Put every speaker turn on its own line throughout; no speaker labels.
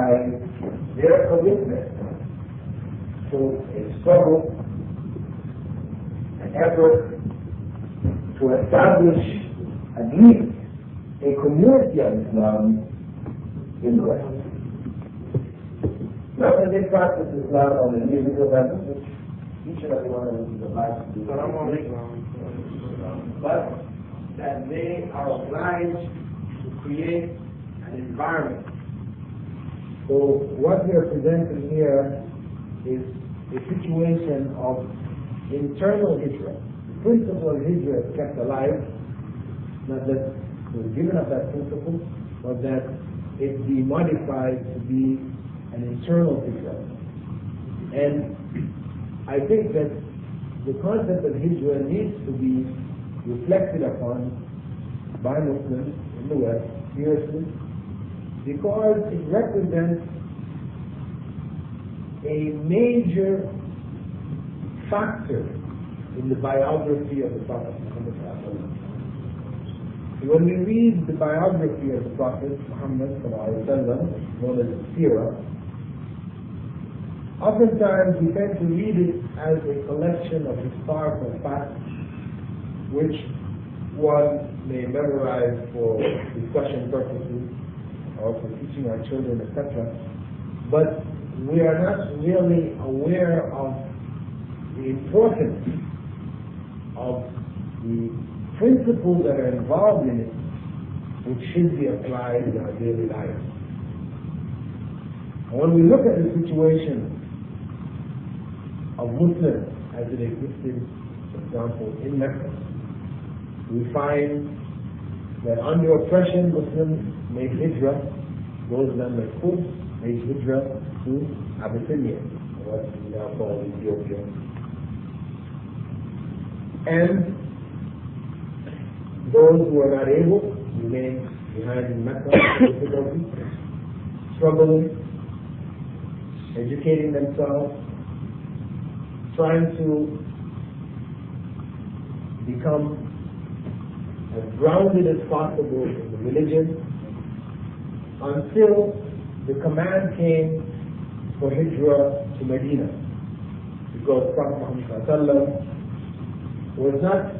by their commitment to a struggle, an effort to establish at least a community of Islam in the West. Not that they practice Islam on an individual level, which each and every one of us is obliged to do, but that they are obliged to create an environment. So what we are presenting here is a situation of internal hijrah. The principle of hijrah is kept alive, not that we're given up that principle, but that it be modified to be an internal hijrah. And I think that the concept of hijrah needs to be reflected upon by Muslims in the West seriously, because it represents a major factor in the biography of the Prophet Muhammad. When we read the biography of the Prophet Muhammad, known as the Seerah, oftentimes we tend to read it as a collection of historical facts which one may memorize for discussion purposes or for teaching our children, etc. But we are not really aware of the importance of the principles that are involved in it, which should be applied in our daily life. And when we look at the situation of Muslims as it existed, for example, in Mecca, we find that under oppression, Muslims made hijrah. Those of them like Qud made hijrah to Abyssinia, what we now call Ethiopia. And those who are not able remain behind in Mecca, difficulty, struggling, educating themselves, trying to become as grounded as possible in the religion, until the command came for hijrah to Medina, because Prophet Muhammad was not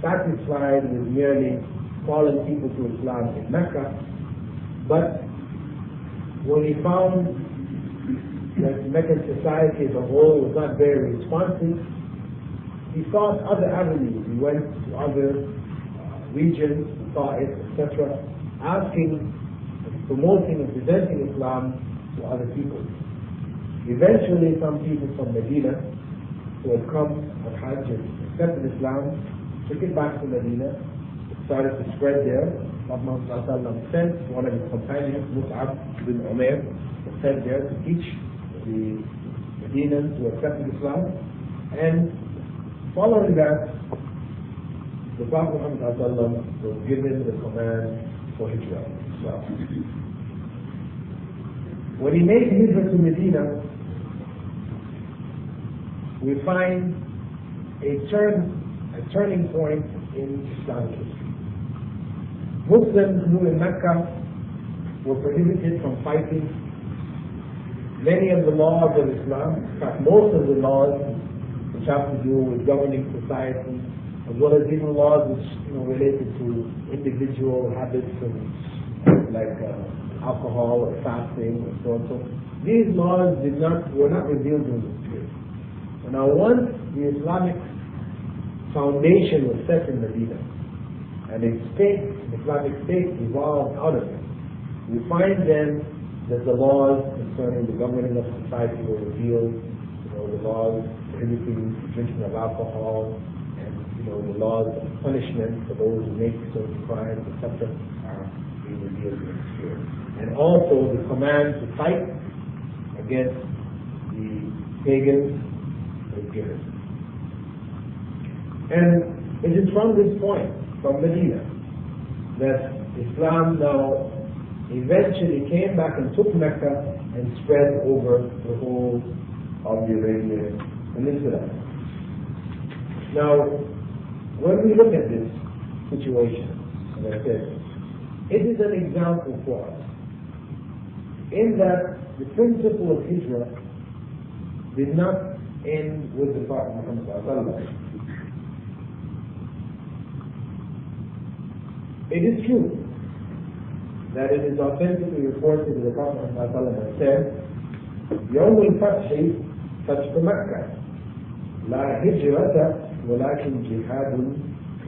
satisfied with merely calling people to Islam in Mecca, but when he found that Meccan society as a whole was not very responsive, he sought other avenues. He went to other regions, Ta'if, etc., asking, promoting and presenting Islam to other people. Eventually, some people from Medina who had come on Hajj and accepted Islam took it back to Medina, started to spread there. Prophet Muhammad sent one of his companions, Mus'ab bin Umair, sent there to teach the Medinans who accepted Islam. And following that, the Prophet Muhammad was given the command for hijrah. When he made hijrah to Medina, we find a turning point in Islamic history. Muslims who in Mecca were prohibited from fighting. Many of the laws of Islam, in fact most of the laws which have to do with governing society, as well as even laws which related to individual habits and like alcohol or fasting and so on. So these laws were not revealed in the Scripture. Now once the Islamic foundation was set in Medina and an Islamic state evolved out of it, we find then that the laws concerning the governing of society were revealed, the laws prohibiting drinking of alcohol, the laws of punishment for those who make certain crimes, etc., are being revealed in the Spirit. And also the command to fight against the pagans was given. And it is from this point, from Medina, that Islam now eventually came back and took Mecca and spread over the whole of the Arabian Peninsula. Now, when we look at this situation, as I said, it is an example for us, in that the principle of hijrah did not end with the Prophet Muhammad sallallahu alaihi wasallam. It is true that it is authentically reported that the Prophet sallallahu alaihi wasallam said, يوم الفتح فتح مكة لا هجرة ولكن جهاد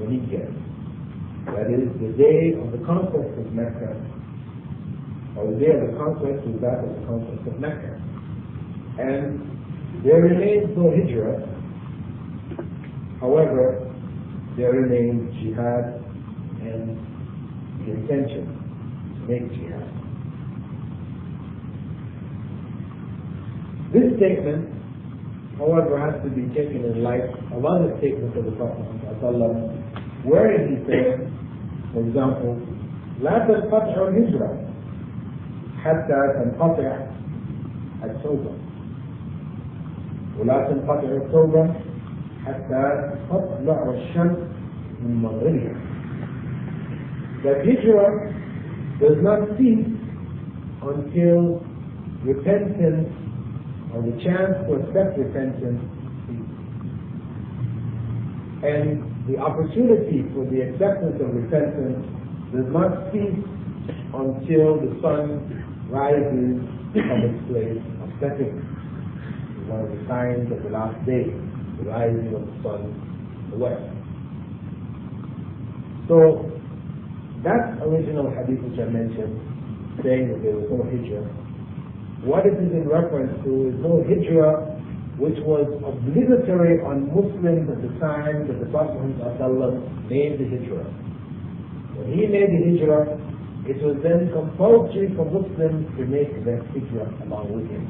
ونية. That is, the day of the conquest of Mecca, or the day of the conquest is that of the conquest of Mecca. And there remains no hijrah, however, there remains jihad and the intention to make jihad. This statement, however, has to be taken in light of other statements of the Prophet ﷺ, wherein he said, for example, لا تنقطع الهجرة حتى تنقطع التوبة ولا تنقطع التوبة حتى تطلع الشمس من مغربها. That hijrah does not cease until repentance or the chance to accept repentance ceases. And the opportunity for the acceptance of repentance does not cease until the sun rises from its place of setting. It's one of the signs of the last day, the rising of the sun in the west. So that original hadith which I mentioned, saying that there was no hijrah, what it is in reference to is no hijrah which was obligatory on Muslims at the time that the Prophet ﷺ made the hijrah. When he made the hijrah, it was then compulsory for Muslims to make the hijrah along with him.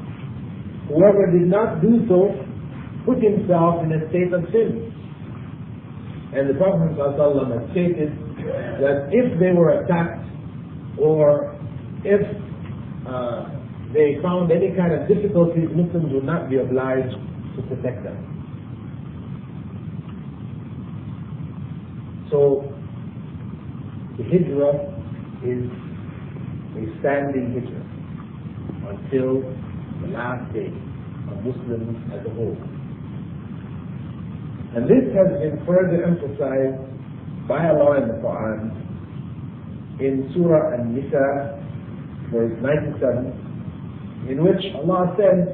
Whoever did not do so put himself in a state of sin. And the Prophet ﷺ had stated that if they were attacked or if they found any kind of difficulties, Muslims would not be obliged to protect them. So the hijrah is a standing hijrah until the last day of Muslims as a whole. And this has been further emphasized by Allah in the Qur'an in Surah An-Nisa, verse 97, in which Allah says,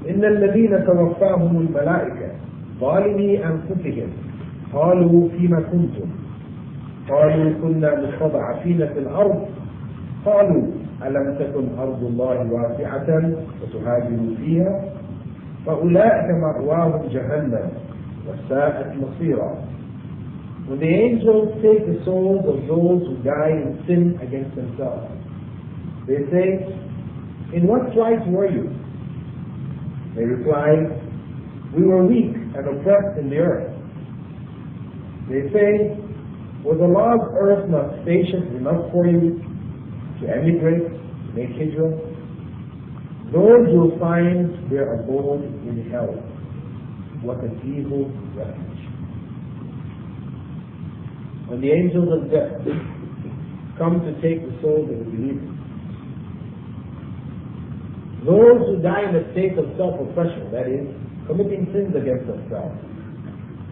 إِنَّ الَّذِينَ تَوَفَّاهُمُ الْمَلَائِكَةُ ظَالِمِي أَنفُسِهِمْ قَالُوا فِيمَ كُنْتُمْ قَالُوا كُنَّا مُسْتَضْعَفِينَ فِي الْأَرْضِ قَالُوا أَلَمْ تَكُنْ أَرْضُ اللَّهِ وَاسِعَةً فَتُهَاجِرُوا فِيهَا فَأُولَٰئِكَ مَأْوَاهُمْ جَهَنَّمُ وَسَاءَتْ مَصِيرًا. When the angels take the souls of those who die in sin against themselves, they say, in what plight were you? They reply, we were weak and oppressed in the earth. They say, was Allah's earth not spacious enough for you to emigrate, to make hijrah? Those will find their abode in hell. What an evil refuge. When the angels of death come to take the souls of the believers, those who die in a state of self-oppression, that is, committing sins against themselves,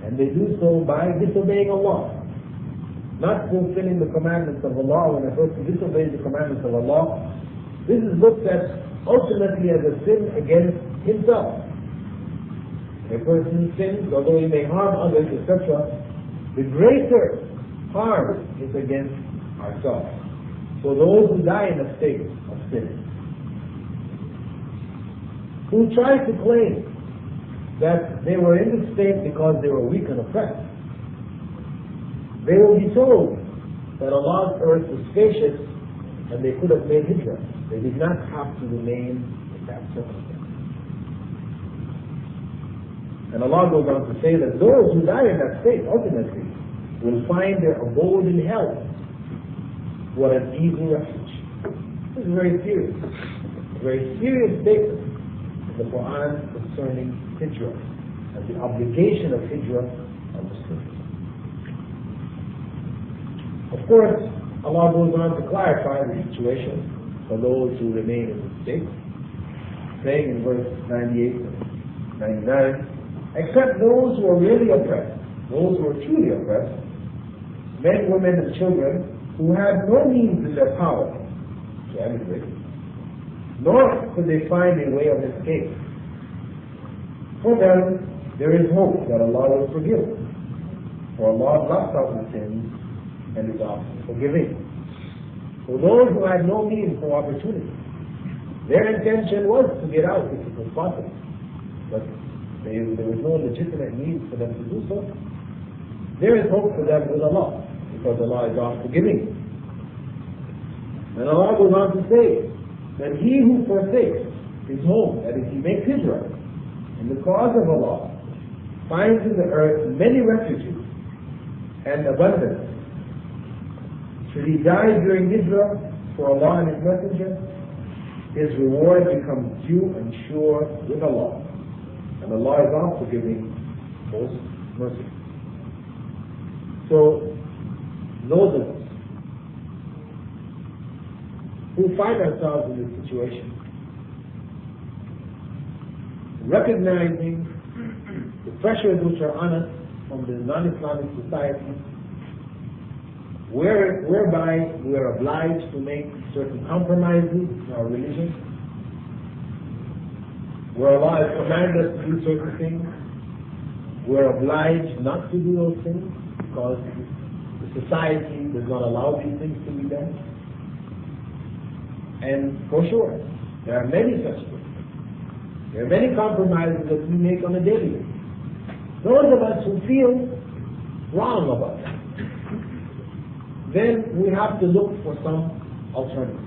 and they do so by disobeying Allah, not fulfilling the commandments of Allah. When a person disobeys the commandments of Allah, this is looked at ultimately as a sin against himself. A person sins, although he may harm others, etc., the greater harm is against ourselves. So those who die in a state of sin, who try to claim that they were in this state because they were weak and oppressed, they will be told that Allah's earth was spacious and they could have made hijrah. They did not have to remain in that circumstance. And Allah goes on to say that those who die in that state ultimately will find their abode in hell. What an evil refuge. This is very serious. A very serious statement in the Qur'an concerning hijrah and the obligation of hijrah on Muslims. Of course, Allah goes on to clarify the situation for those who remain in this state. saying in verse 98 and 99, except those who are really oppressed, those who are truly oppressed, men, women, and children, who have no means in their power to emigrate, nor could they find a way of escape. For them, there is hope that Allah will forgive. For Allah blots out the sins and is often forgiving. For those who had no means or opportunity, their intention was to get out if it was possible, but there was no legitimate means for them to do so. There is hope for them with Allah, because Allah is often forgiving. And Allah goes on to say that he who forsakes his home, that is, he makes hijrah in the cause of Allah, finds in the earth many refuges and abundance. Should he die during hijrah for Allah and His Messenger, his reward becomes due and sure with Allah. And Allah is all forgiving, most merciful. So, those of us who find ourselves in this situation, recognizing the pressures which are on us from the non-Islamic society, whereby we are obliged to make certain compromises in our religion, where Allah has commanded us to do certain things, we're obliged not to do those things because the society does not allow these things to be done. And for sure, there are many such things. There are many compromises that we make on a daily basis. Those of us who feel wrong about that, then we have to look for some alternative.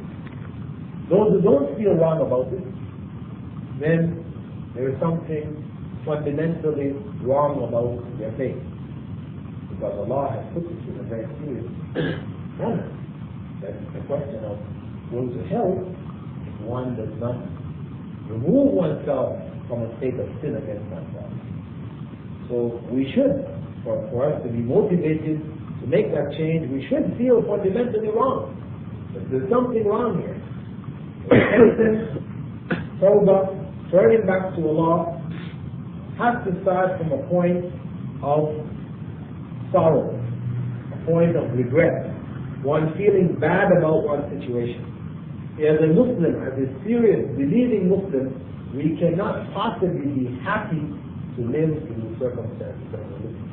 Those who don't feel wrong about it, then there is something fundamentally wrong about their faith. Because Allah has put it in a very serious manner. That is the question of going to hell if one does not remove oneself from a state of sin against oneself. So we should, for us to be motivated to make that change, we should feel fundamentally wrong. But there's something wrong here. Repentance, tawbah, turning back to Allah, has to start from a point of sorrow, a point of regret, one feeling bad about one's situation. As a Muslim, as a serious, believing Muslim, we cannot possibly be happy to live in the circumstances that we're living.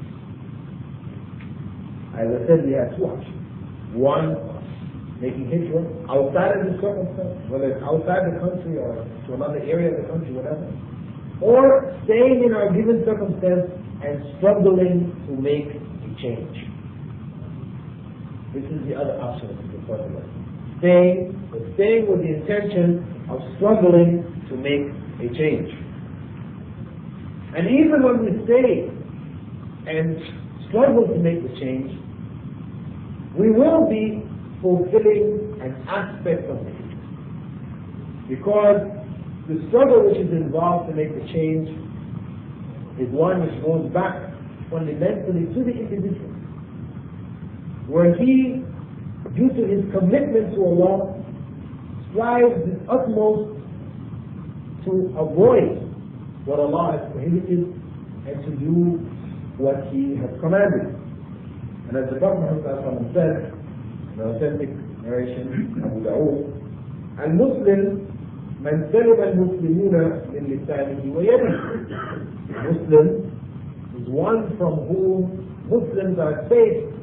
As I said, we have two options. One, making hijrah outside of the circumstance, whether it's outside the country or to another area of the country, whatever. Or staying in our given circumstance and struggling to make a change. This is the other option that is important. Staying with the intention of struggling to make a change. And even when we stay and struggle to make the change, we will be fulfilling an aspect of it. Because the struggle which is involved to make the change is one which goes back fundamentally to the individual, where he, due to his commitment to Allah, strives his utmost to avoid what Allah has prohibited and to do what He has commanded. And as the Prophet ﷺ said in an authentic narration, Abu Dawood, Al-Muslim man salib al-Muslimuna min lisanihi wa yadihi. Muslim is one from whom Muslims are safe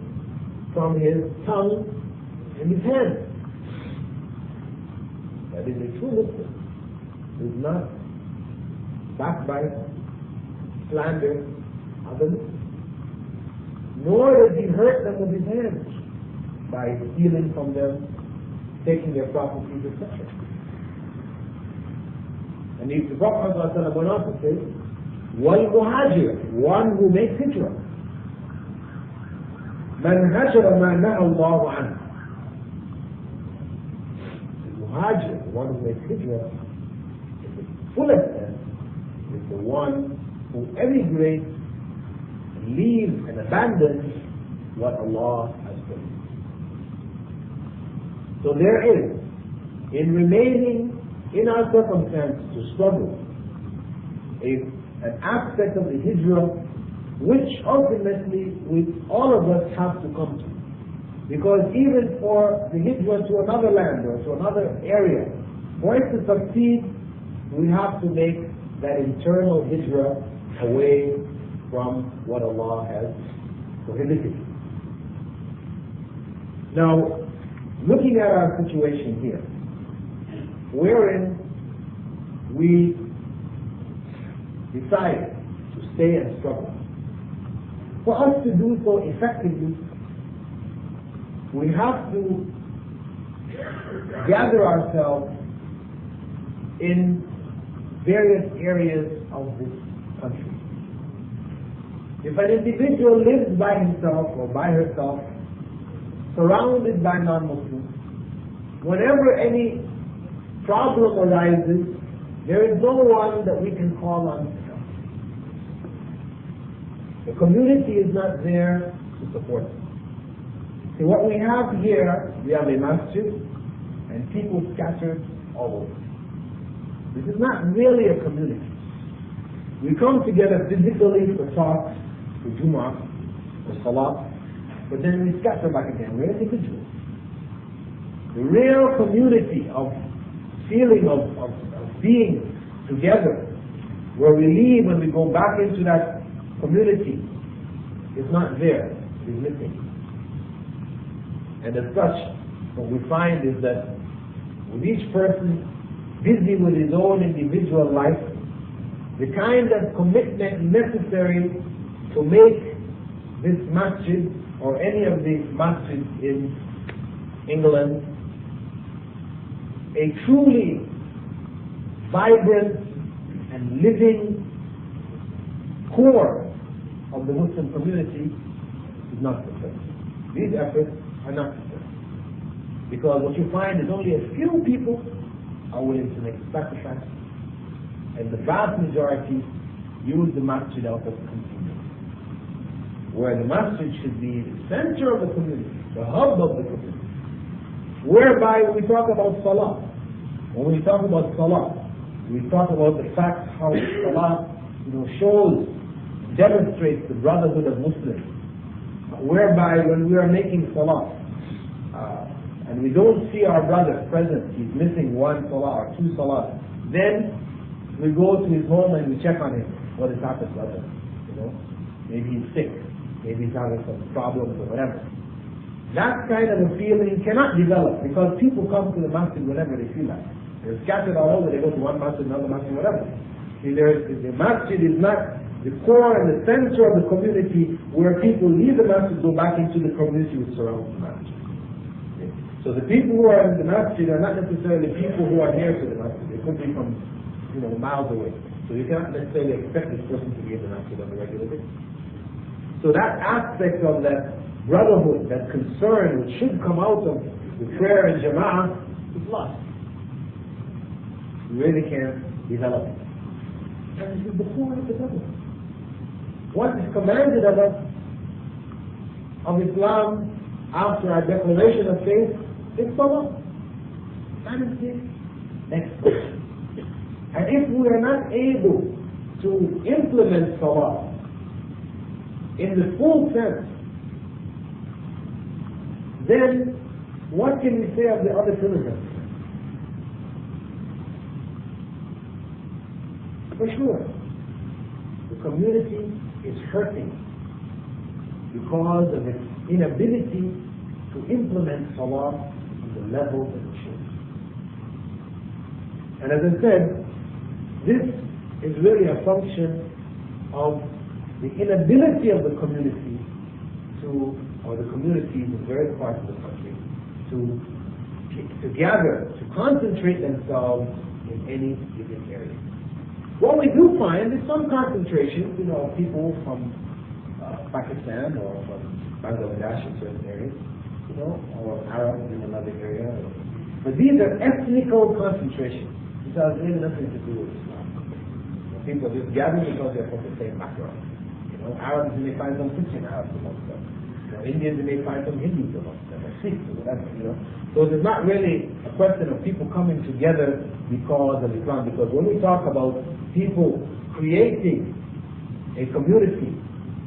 from his tongue and his hand. That is a true Muslim. Does not backbite, slander others, nor does he hurt them with his hands by stealing from them, taking their properties, etc. And the Prophet ﷺ went on to say, وَالْمُهَاجِرُ, one who makes hijrah. مَنْ هَجَرَ مَا نَهَى اللَّهُ عَنْهُ. The muhajir, the one who makes hijrah, in the fullest sense, is the one who emigrates and leaves and abandons what Allah has prohibited. So there is, in remaining in our circumstance to struggle, an aspect of the hijrah which ultimately all of us have to come to. Because even for the hijrah to another land or to another area, for it to succeed, we have to make that internal hijrah away from what Allah has prohibited. Now, looking at our situation here, wherein we decide to stay and struggle, for us to do so effectively, we have to gather ourselves in various areas of this country. If an individual lives by himself or by herself, surrounded by non-Muslims, whenever any problem arises, there is no one that we can call on to help. The community is not there to support us. See, what we have here, we have a masjid and people scattered all over. This is not really a community. We come together physically for talks, for Jumu'ah, for Salah, but then we scatter back again. We're individuals. The real community of feeling of being together, where we leave when we go back into that community, is not there. It is missing. And as such, what we find is that with each person busy with his own individual life, the kind of commitment necessary to make this masjid or any of the masjids in England a truly vibrant and living core of the Muslim community is not successful. These efforts are not successful. Because what you find is only a few people are willing to make sacrifices, and the vast majority use the masjid out of convenience. Where the masjid should be the center of the community, the hub of the community. Whereby we talk about salah. When we talk about salah, we talk about the fact how salah shows, demonstrates the brotherhood of Muslims. Whereby when we are making salah, and we don't see our brother present, he's missing one salah or two salah, then we go to his home and we check on him. What has happened, brother? Maybe he's sick, maybe he's having some problems or whatever. That kind of a feeling cannot develop because people come to the masjid whenever they feel like. They're scattered all over, they go to one masjid, another masjid, whatever. See, the masjid is not the core and the center of the community where people leave the masjid, go back into the community which surrounds the masjid. So the people who are in the masjid are not necessarily people who are near to the masjid. They could be from miles away. So you cannot necessarily expect this person to be in the masjid on a regular basis. So that aspect of that brotherhood, that concern which should come out of the prayer in Jama'ah is lost. We really can't develop it. And this is the core of the brotherhood. What is commanded of us, of Islam, after our declaration of faith, is salah. That is the next question. And if we are not able to implement salah in the full sense, then what can we say of the other pillars? For sure, the community is hurting because of its inability to implement salah on the level that it should. And as I said, this is really a function of the inability of the community or the communities in various parts of the country to gather, to concentrate themselves in any given area. What we do find is some concentration, people from Pakistan or from Bangladesh in certain areas, or Arabs in another area. But these are ethnical concentrations. This has really nothing to do with Islam. People are just gathering because they're from the same background. Arabs, you may find some Christian Arabs amongst them. Indians, you may find some Hindus amongst them, or Sikhs, or whatever, So there's not really a question of people coming together because of Islam, because when we talk about people creating a community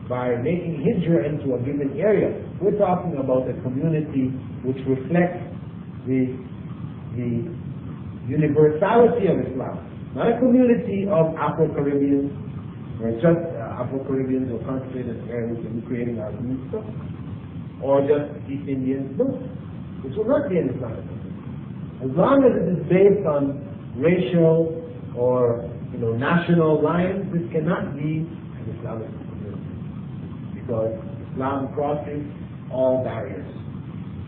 by making hijrah into a given area, we're talking about a community which reflects the universality of Islam, not a community of Afro-Caribbeans, or just Afro-Caribbeans or concentrated areas that we're creating our community, or just East Indians. No, this will not be an Islamic community. As long as it is based on racial or national lines, this cannot be an Islamic community, because Islam crosses all barriers.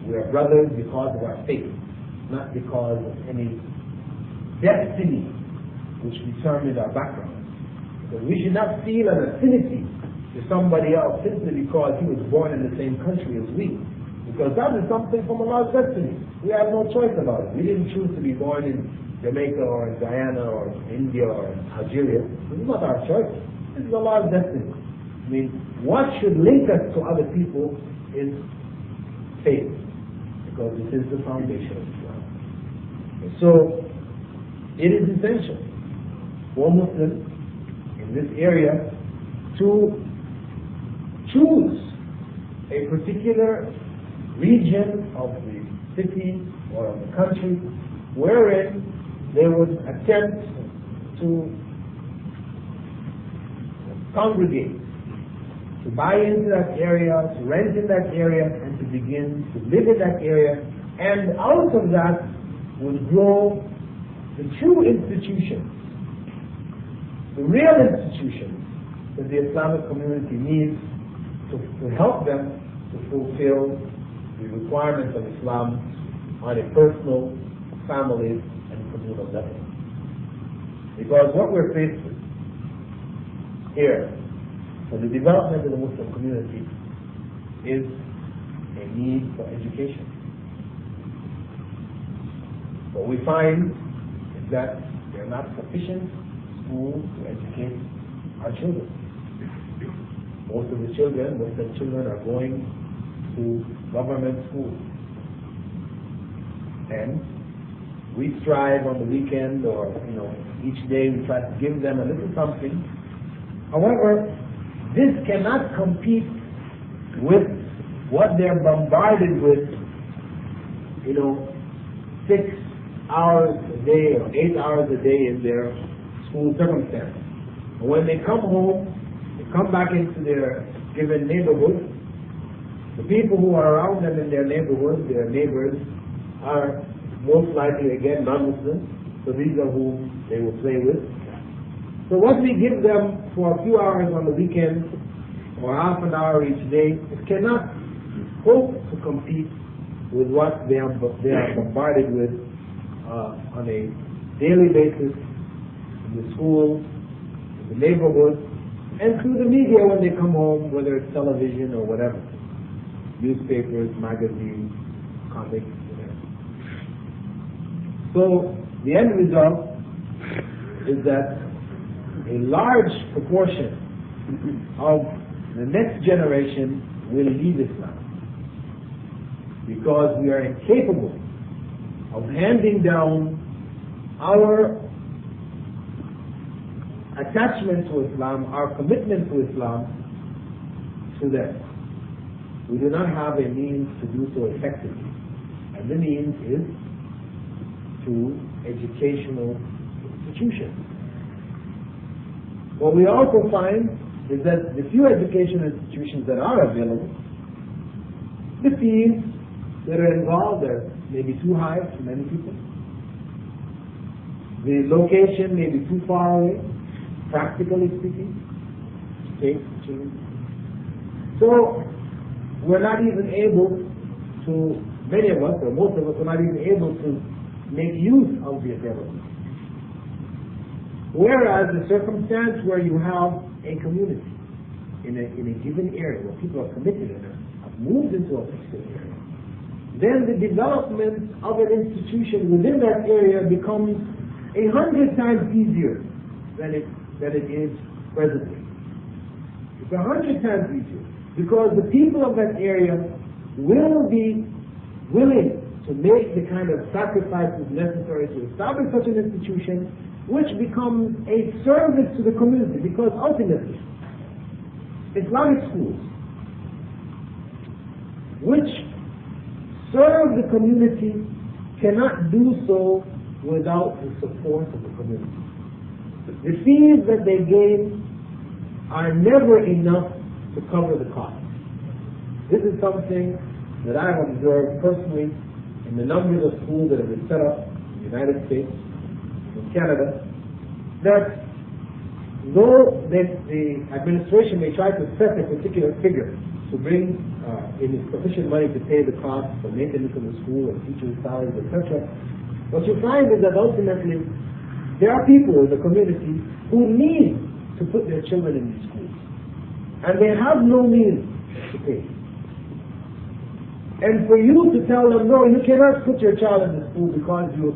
We are brothers because of our faith, not because of any destiny which determines our background. Because we should not feel an affinity to somebody else simply because he was born in the same country as we. Because that is something from Allah's destiny. We have no choice about it. We didn't choose to be born in Jamaica or in Guyana or India or Algeria. This is not our choice. This is Allah's destiny. I mean, what should link us to other people is faith, because this is the foundation of Islam. And so, it is essential for Muslims in this area to choose a particular region of the city or of the country wherein they would attempt to congregate, to buy into that area, to rent in that area, and to begin to live in that area. And out of that would grow the true institutions, the real institutions that the Islamic community needs to help them to fulfill the requirements of Islam on a personal, family, and communal level. Because what we're faced with here for the development of the Muslim community is a need for education. What we find is that there are not sufficient schools to educate our children. Most of the children, are going to government schools. And we strive on the weekend or each day we try to give them a little something. However, this cannot compete with what they're bombarded with, 6 hours a day or 8 hours a day in their school circumstance. And when they come home, they come back into their given neighborhood, the people who are around them in their neighborhood, their neighbors, are most likely, again, non-Muslims, so these are whom they will play with. So what we give them for a few hours on the weekend, or half an hour each day, it cannot hope to compete with what they are bombarded with on a daily basis in the school, in the neighborhood, and through the media when they come home, whether it's television or whatever, newspapers, magazines, comics, whatever. So the end result is that a large proportion of the next generation will leave Islam because we are incapable of handing down our attachment to Islam, our commitment to Islam to them. We do not have a means to do so effectively, and the means is through educational institutions. What we also find is that the few educational institutions that are available, the fees that are involved are maybe too high for many people. The location may be too far away, practically speaking. So we're not even able to, many of us, or most of us, are not even able to make use of the available. Whereas the circumstance where you have a community in a given area where people are committed and have moved into a particular area, then the development of an institution within that area becomes 100 times easier than it is presently. It's 100 times easier. because the people of that area will be willing to make the kind of sacrifices necessary to establish such an institution, which becomes a service to the community, because ultimately Islamic schools which serve the community cannot do so without the support of the community. The fees that they gain are never enough to cover the cost. This is something that I have observed personally in the numbers of schools that have been set up in the United States, in Canada, that though the administration may try to set a particular figure to bring in sufficient money to pay the costs for maintenance of the school and teachers' salaries, etc., what you find is that ultimately there are people in the community who need to put their children in these schools, and they have no means to pay. And for you to tell them, no, you cannot put your child in the school because you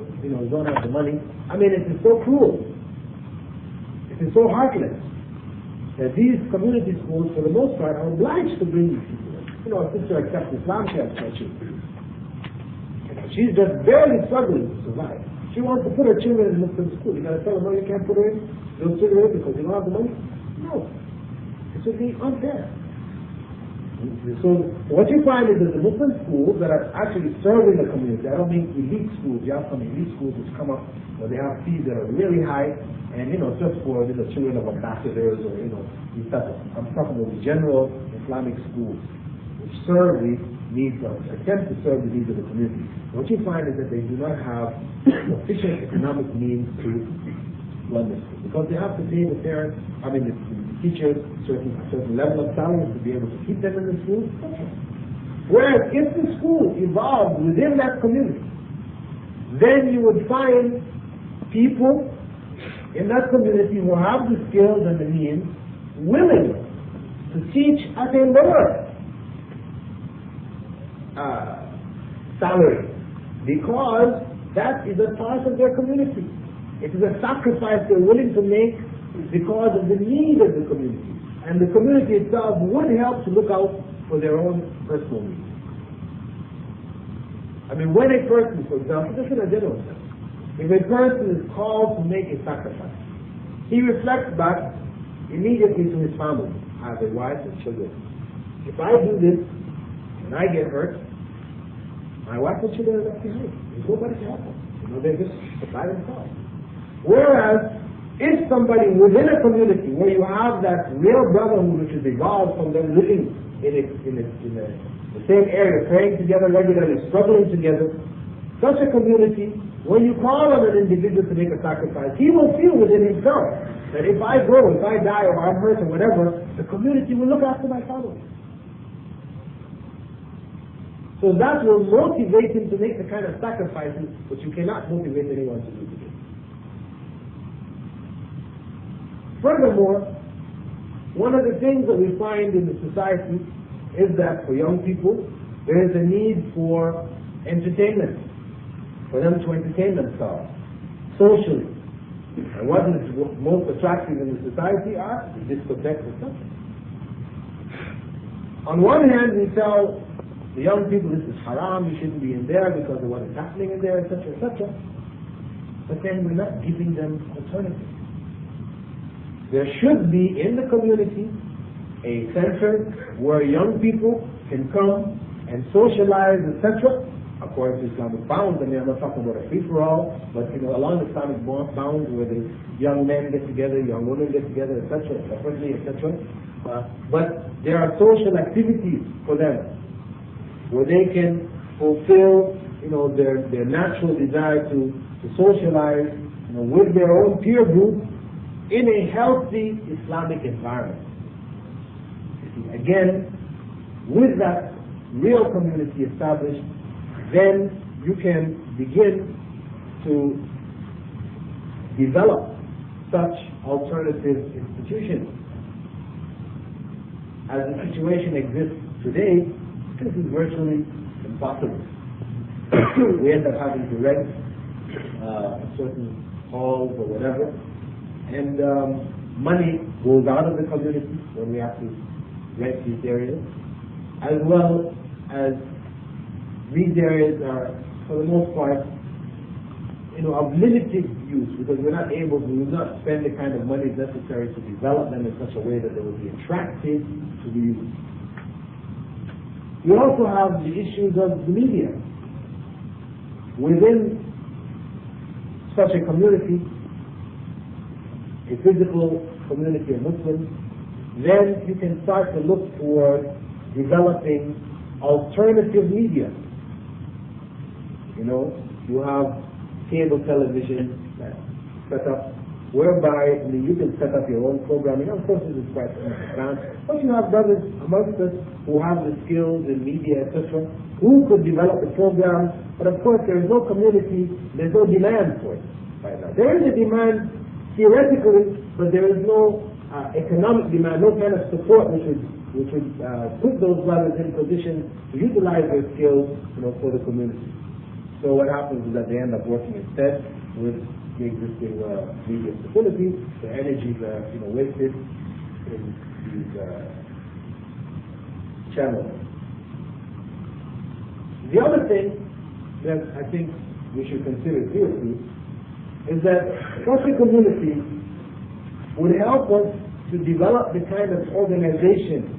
don't have the money, I mean, it is so cruel. It is so heartless that these community schools, for the most part, are obliged to bring these people in. A sister accepts Islam, she has no children. She's just barely struggling to survive. She wants to put her children in Muslim school. You got to tell her, no, you can't put her in those children because you don't have the money. No, it should be unfair. So what you find is that the Muslim schools that are actually serving the community, I don't mean elite schools, you have some elite schools which come up where they have fees that are really high, and just for the children of ambassadors or etc. I'm talking about the general Islamic schools which serve the needs of, attempt to serve the needs of the community. What you find is that they do not have sufficient economic means to run the school, because they have to pay the parents, the teachers a certain level of salary to be able to keep them in the school. Whereas if the school evolved within that community, then you would find people in that community who have the skills and the means willing to teach at a lower salary, because that is a part of their community. It is a sacrifice they're willing to make because of the need of the community. And the community itself would help to look out for their own personal needs. When a person, for example, just in a general sense, if a person is called to make a sacrifice, he reflects back immediately to his family. I have a wife and children. If I do this and I get hurt, my wife and children are left behind. There's nobody to help them. They're just by themselves. Whereas, if somebody within a community where you have that real brotherhood which is evolved from them living in the same area, praying together regularly, struggling together, such a community, when you call on an individual to make a sacrifice, he will feel within himself that if I go, if I die or I'm hurt or whatever, the community will look after my family. So that will motivate him to make the kind of sacrifices which you cannot motivate anyone to do today. Furthermore, one of the things that we find in the society is that for young people, there is a need for entertainment, for them to entertain themselves socially. And what is most attractive in the society are the discotheques, etc. On one hand, we tell the young people this is haram, you shouldn't be in there because of what is happening in there, etc., etc. But then we're not giving them alternatives. There should be in the community a center where young people can come and socialize, etc., according to Islamic bounds. I'm not talking about a free-for-all, but along the Islamic bounds where the young men get together, young women get together, etc., separately, etc. But there are social activities for them where they can fulfill, their natural desire to socialize, with their own peer group in a healthy Islamic environment. Again, with that real community established, then you can begin to develop such alternative institutions. As the situation exists today, this is virtually impossible. We end up having to rent certain halls or whatever, and money goes out of the community when we have to rent these areas, as well as these areas are, for the most part, of limited use, because we will not spend the kind of money necessary to develop them in such a way that they will be attractive to the youth. We also have the issues of the media. Within such a community, a physical community of Muslims, then you can start to look toward developing alternative media. You have cable television set up, whereby you can set up your own programming. Of course, this is quite advanced, but you have brothers amongst us who have the skills in media, etc., who could develop the program. But of course, there is no community, there's no demand for it right now. There is a demand theoretically, but there is no economic demand, no kind of support which would put those brothers in position to utilize their skills, for the community. So what happens is that they end up working instead with the existing media facilities. The energies are wasted in these channels. The other thing that I think we should consider seriously is that such a community would help us to develop the kind of organization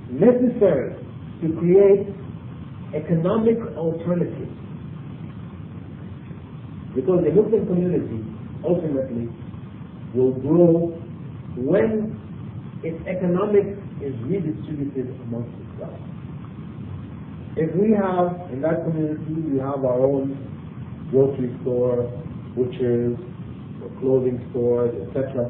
necessary to create economic alternatives. Because the Muslim community ultimately will grow when its economics is redistributed amongst itself. If we have, in that community, we have our own grocery store, butchers, or clothing stores, etc.,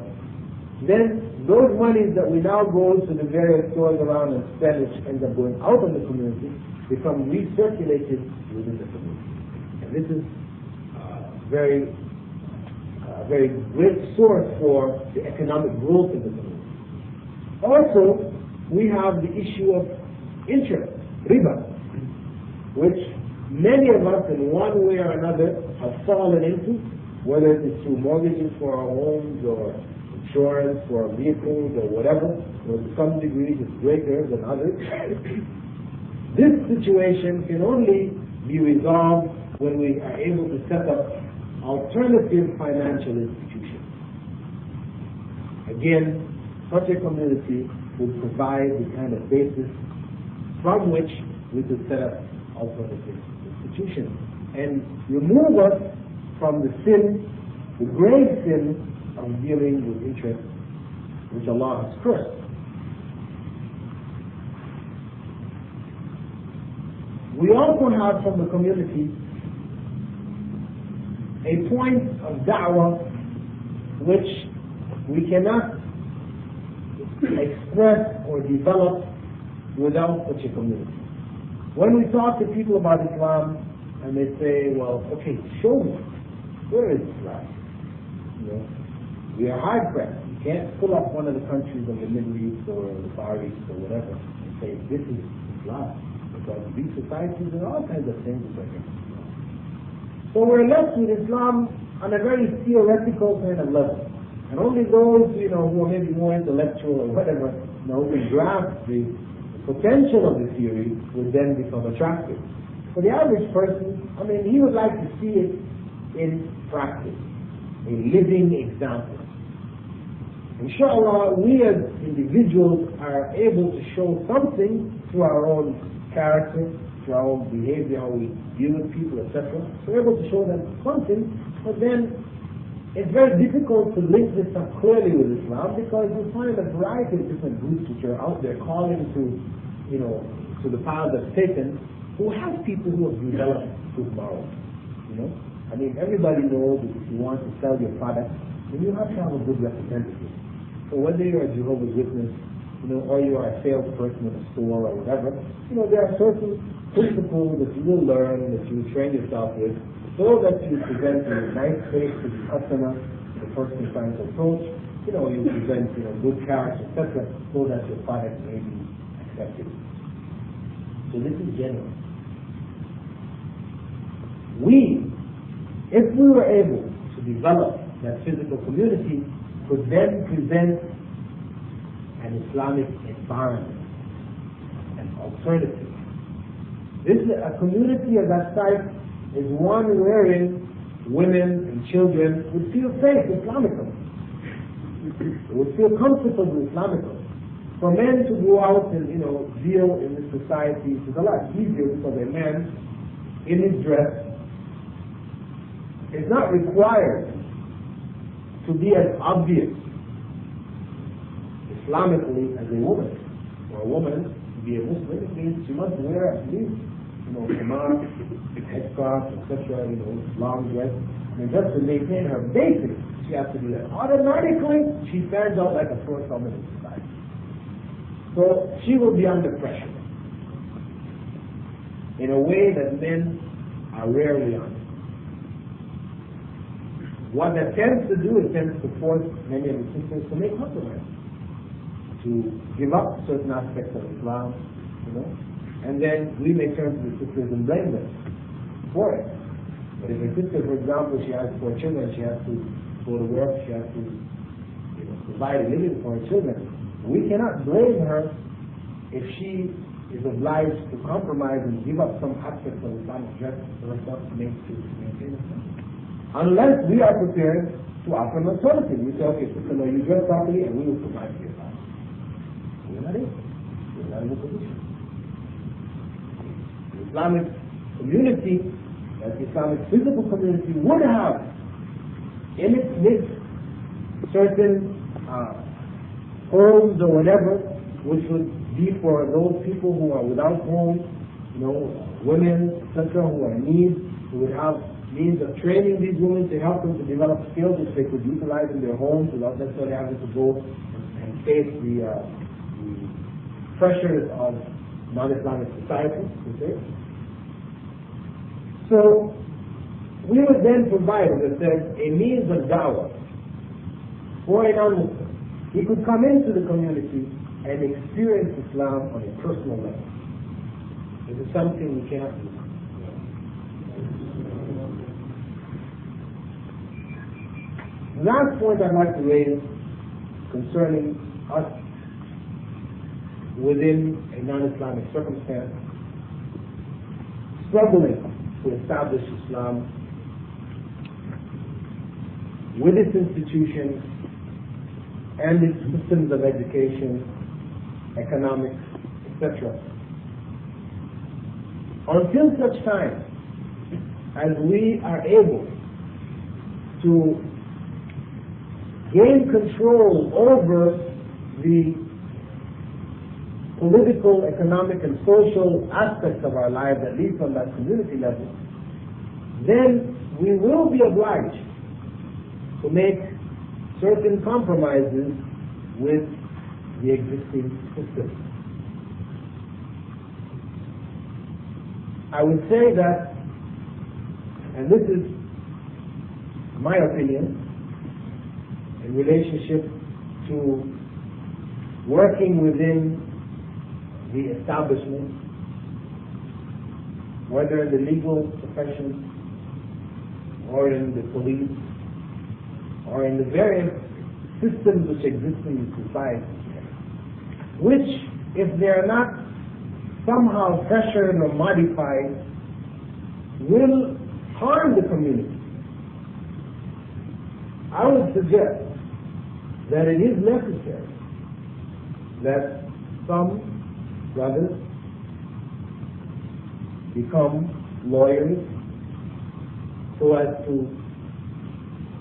then those monies that we now go to the various stores around and spend, which ends up going out of the community, become recirculated within the community. And this is very great source for the economic growth of the community. Also, we have the issue of interest, riba, which many of us in one way or another have fallen into, whether it is through mortgages for our homes or insurance for our vehicles or whatever. To some degree it's greater than others. This situation can only be resolved when we are able to set up alternative financial institutions. Again, such a community would provide the kind of basis from which we could set up alternative institutions and remove us from the sin, the grave sin of dealing with interest, which Allah has cursed. We also have from the community a point of da'wah which we cannot express or develop without such a community. When we talk to people about Islam and they say, well, okay, show me, where is Islam? We are hard pressed. You can't pull up one of the countries of the Middle East or the Far East or whatever and say, this is Islam. Because these societies are all kinds of things that are Islam. So we're left with Islam on a very theoretical kind of level. And only those, who are maybe more intellectual or whatever, who can grasp the potential of the theory would then become attractive. For the average person, he would like to see it in practice, a living example. Inshallah, we as individuals are able to show something through our own character, through our own behavior, how we deal with people, etc. So we're able to show them something, but then it's very difficult to link this up clearly with Islam because you find a variety of different groups which are out there calling to the path of Satan, who have people who have developed good morals. Everybody knows that if you want to sell your product, then you have to have a good representative. So whether you're a Jehovah's Witness, or you are a salesperson in a store or whatever, there are certain principles that you will learn, that you will train yourself with, so that you present a nice face to the customer, the person trying to approach, you present good character, etc., so that your product may be accepted. So this is genuine. If we were able to develop that physical community, could then present an an Islamic environment, an alternative. This a community of that type is one wherein women and children would feel safe Islamically. They would feel comfortable Islamically. For men to go out and deal in this society is a lot easier because a man in his dress is not required to be as obvious Islamically as a woman. For a woman to be a Muslim, it means she must wear at least khimar, headscarf, etc., long dress. And just to maintain her basics, she has to do that. Automatically, she stands out like a sore thumb in society. So she will be under pressure in a way that men are rarely under. What that tends to do is tends to force many of the sisters to make compromises, to give up certain aspects of Islam, and then we may turn to the sisters and blame them for it. But if a sister, for example, she has 4 children, she has to go to work, she has to provide a living for her children, we cannot blame her if she is obliged to compromise and give up some aspects of Islamic dress for herself to maintain herself. Unless we are prepared to offer an alternative. We say, okay, sister, no, you dress properly and we will provide for your family. We're not able. We're not in a position. The Islamic community, like the Islamic physical community, would have in its midst certain homes or whatever, which would be for those people who are without homes, women, etc., who are in need, who would have means of training these women to help them to develop skills which they could utilize in their homes without necessarily having to go and face the pressures of non-Islamic society, per se. So we would then provide, as I said, a means of da'wah for a non-Muslim. He could come into the community and experience Islam on a personal level. This is something we cannot do. The last point I'd like to raise concerning us within a non-Islamic circumstance, struggling to establish Islam with its institutions and its systems of education, economics, etc. Until such time as we are able to gain control over the political, economic, and social aspects of our lives, at least on that community level, then we will be obliged to make certain compromises with the existing system. I would say that, and this is my opinion, in relationship to working within the establishment, whether in the legal profession or in the police or in the various systems which exist in society, which, if they are not somehow pressured or modified, will harm the community. I would suggest that it is necessary that some brothers become lawyers so as to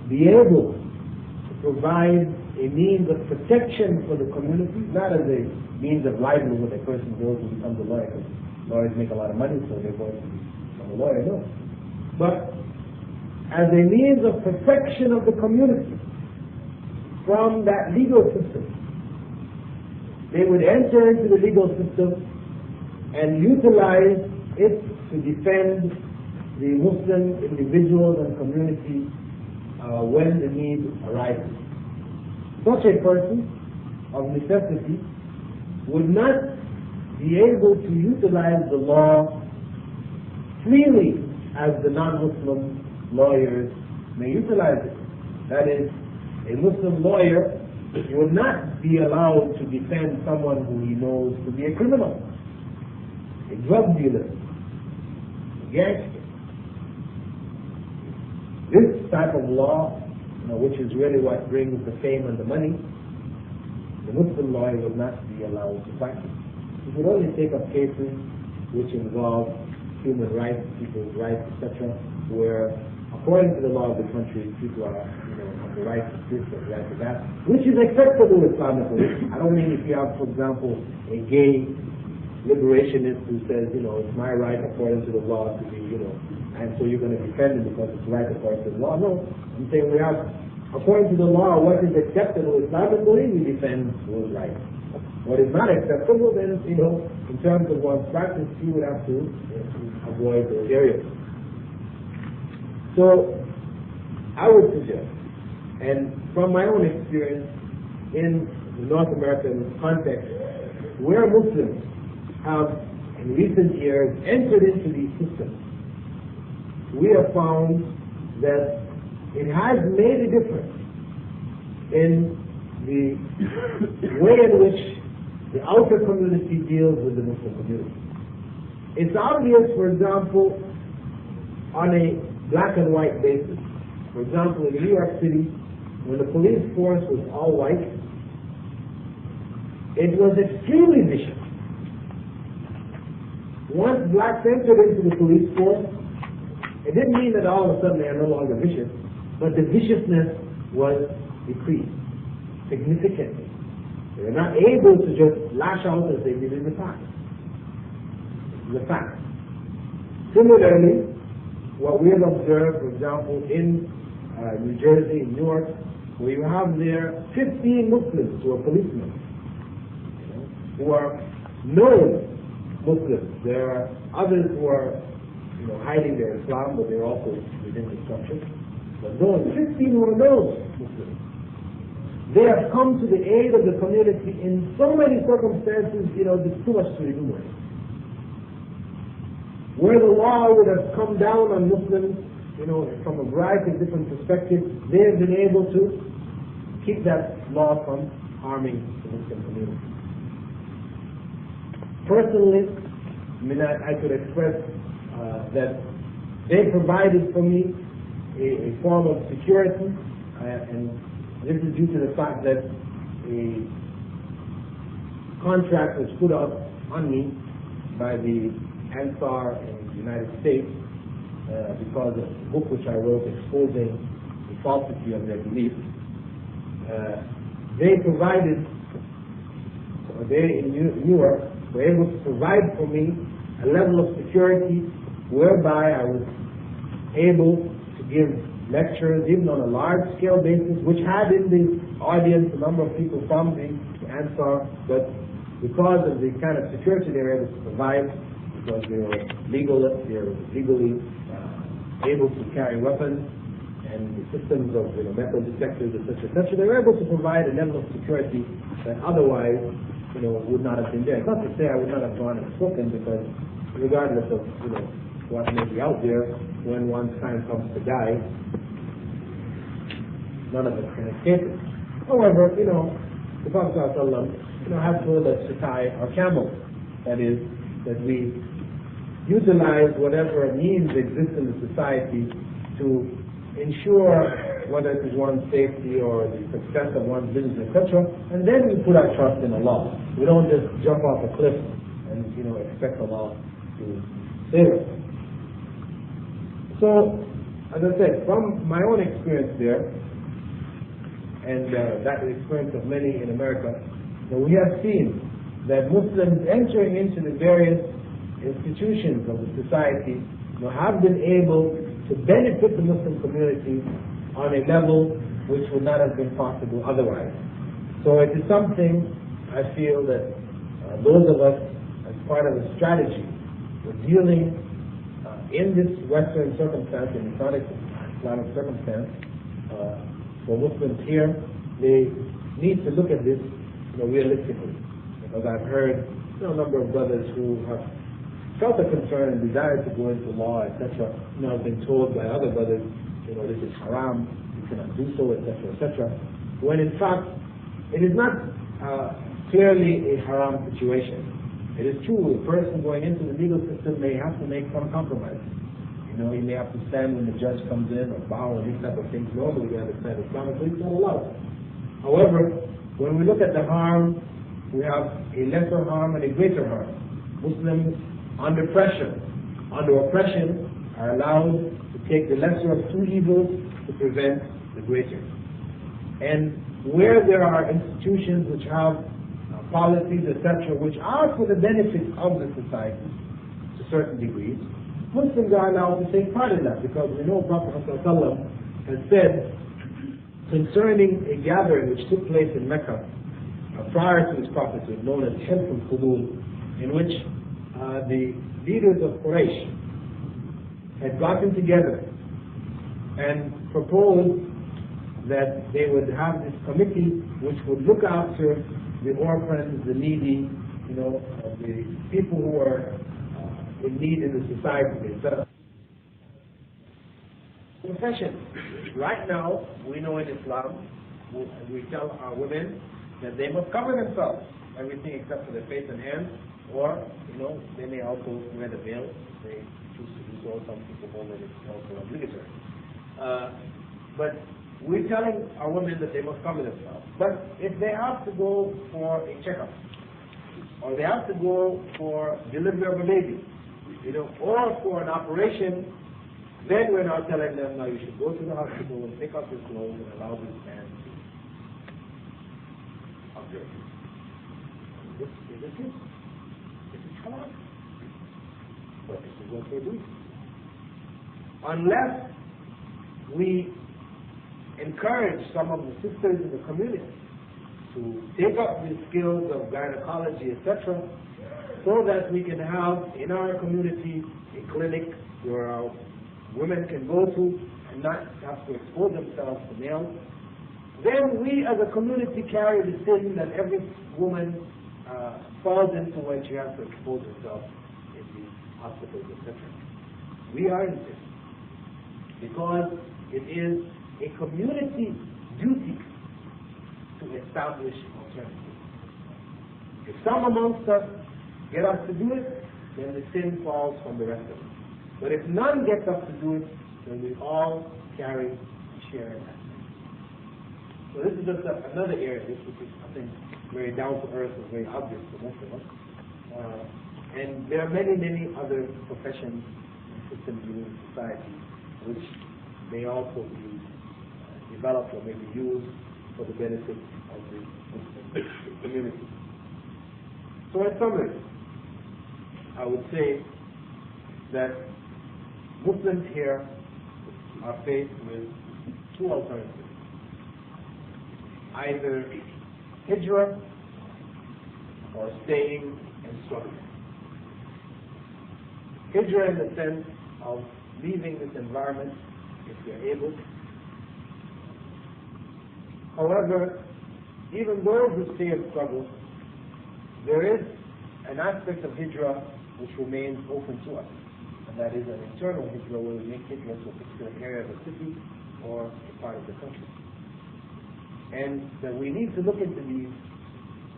be able to provide a means of protection for the community, not as a means of livelihood. A person goes and becomes a lawyer because lawyers make a lot of money, so they're going to become a lawyer. No. But as a means of protection of the community from that legal system. They would enter into the legal system and utilize it to defend the Muslim individuals and community when the need arises. Such a person, of necessity, would not be able to utilize the law freely as the non-Muslim lawyers may utilize it. That is, a Muslim lawyer You will not be allowed to defend someone who he knows to be a criminal, a drug dealer, a gangster. This type of law, which is really what brings the fame and the money, the Muslim law will not be allowed to practice. It would only take up cases which involve human rights, people's rights, etc., where, according to the law of the country, people are, have the right to this or the right to that, which is acceptable Islamically. I don't mean if you have, for example, a gay liberationist who says, it's my right according to the law to be, and so you're going to defend it because it's right according to the law. No, I'm saying we have, according to the law, what is acceptable Islamically, we defend those rights. What is not acceptable, then, in terms of one's practice, you would have to avoid those areas. So, I would suggest, and from my own experience in the North American context, where Muslims have, in recent years, entered into these systems, we have found that it has made a difference in the way in which the outer community deals with the Muslim community. It's obvious, for example, on a black and white basis. For example, in New York City, when the police force was all white, it was extremely vicious. Once blacks entered into the police force, it didn't mean that all of a sudden they are no longer vicious, but the viciousness was decreased significantly. They were not able to just lash out as they did in the past. This is a fact. Similarly, what we have observed, for example, in New Jersey, in Newark, where you have there 15 Muslims who are policemen, who are known Muslims. There are others who are hiding their Islam, but they're also within the structure. But those 15 who are known Muslims, they have come to the aid of the community in so many circumstances, there's too much to enumerate. Where the law would have come down on Muslims, from a variety of different perspectives, they have been able to keep that law from harming the Muslim community. Personally, I could express that they provided for me a form of security, and this is due to the fact that a contract was put up on me by the Ansar in the United States because of a book which I wrote exposing the falsity of their beliefs. They provided, or they in Newark were able to provide for me a level of security whereby I was able to give lectures even on a large scale basis, which had in the audience a number of people from the Ansar, but because of the kind of security they were able to provide, because they were legally able to carry weapons, and the systems of metal detectors, etc., they were able to provide a level of security that otherwise would not have been there. It's not to say I would not have gone and spoken, because regardless of what may be out there, when one's time comes to die, none of us can escape it. However, the Prophet has told us to tie our camel. That is, that we utilize whatever means exist in the society to ensure whether it is one's safety or the success of one's business, etc. And then we put our trust in Allah. We don't just jump off a cliff and expect Allah to save us. So, as I said, from my own experience there, and that experience of many in America, we have seen that Muslims entering into the various institutions of the society have been able to benefit the Muslim community on a level which would not have been possible otherwise. So it is something I feel that those of us, as part of the strategy for dealing in this Western circumstance, in Islamic circumstance, for Muslims here, they need to look at this realistically. Because I've heard a number of brothers who have felt a concern and desire to go into law, etc. Have been told by other brothers, this is haram, you cannot do so, etc., etc. When in fact, It is not clearly a haram situation. It is true, a person going into the legal system may have to make some compromise. You know, he may have to stand when the judge comes in or bow and these type of things. Normally we understand Islamically, it's not allowed. However, when we look at the harm, we have a lesser harm and a greater harm. Muslims under pressure, under oppression, are allowed to take the lesser of two evils to prevent the greater. And where there are institutions which have policies, etc., which are for the benefit of the society to certain degrees, Muslims are allowed to take part in that, because we know Prophet ﷺ has said concerning a gathering which took place in Mecca prior to his prophethood, known as Hilf al-Qudul, in which the leaders of Quraysh had gotten together and proposed that they would have this committee which would look after the orphans, the needy, you know, the people who are in need in the society. Confession. Right now, we know in Islam, we tell our women that they must cover themselves, everything except for their face and hands, or, you know, they may also wear the veil. They choose to do so. Some people hold that it's also obligatory. But we're telling our women that they must cover themselves. But if they have to go for a checkup, or they have to go for delivery of a baby, you know, or for an operation, then we're not telling them, now you should go to the hospital and pick up your clothes and allow this man to observe you. This is it. This is halal. But this is what they do. Unless we encourage some of the sisters in the community to take up the skills of gynecology, etc., so that we can have in our community a clinic where our women can go to and not have to expose themselves to males, then we as a community carry the sin that every woman falls into when she has to expose herself in the hospitals, etc. We are in this because it is a community duty to establish alternatives. If some amongst us get us to do it, then the sin falls from the rest of us. But if none gets us to do it, then we all carry a share in that. So this is just another area, which is, I think, very down to earth and very obvious to most of us. And there are many, many other professions and systems within society which may also be developed or maybe used for the benefit of the Muslim community. So in summary, I would say that Muslims here are faced with two alternatives. Either hijrah or staying and struggling. Hijrah in the sense of leaving this environment if they're able. However, even those who stay and struggle, there is an aspect of hijrah which remains open to us. And that is an internal hijrah where we make hijrah to a particular area of the city or a part of the country. And that we need to look into these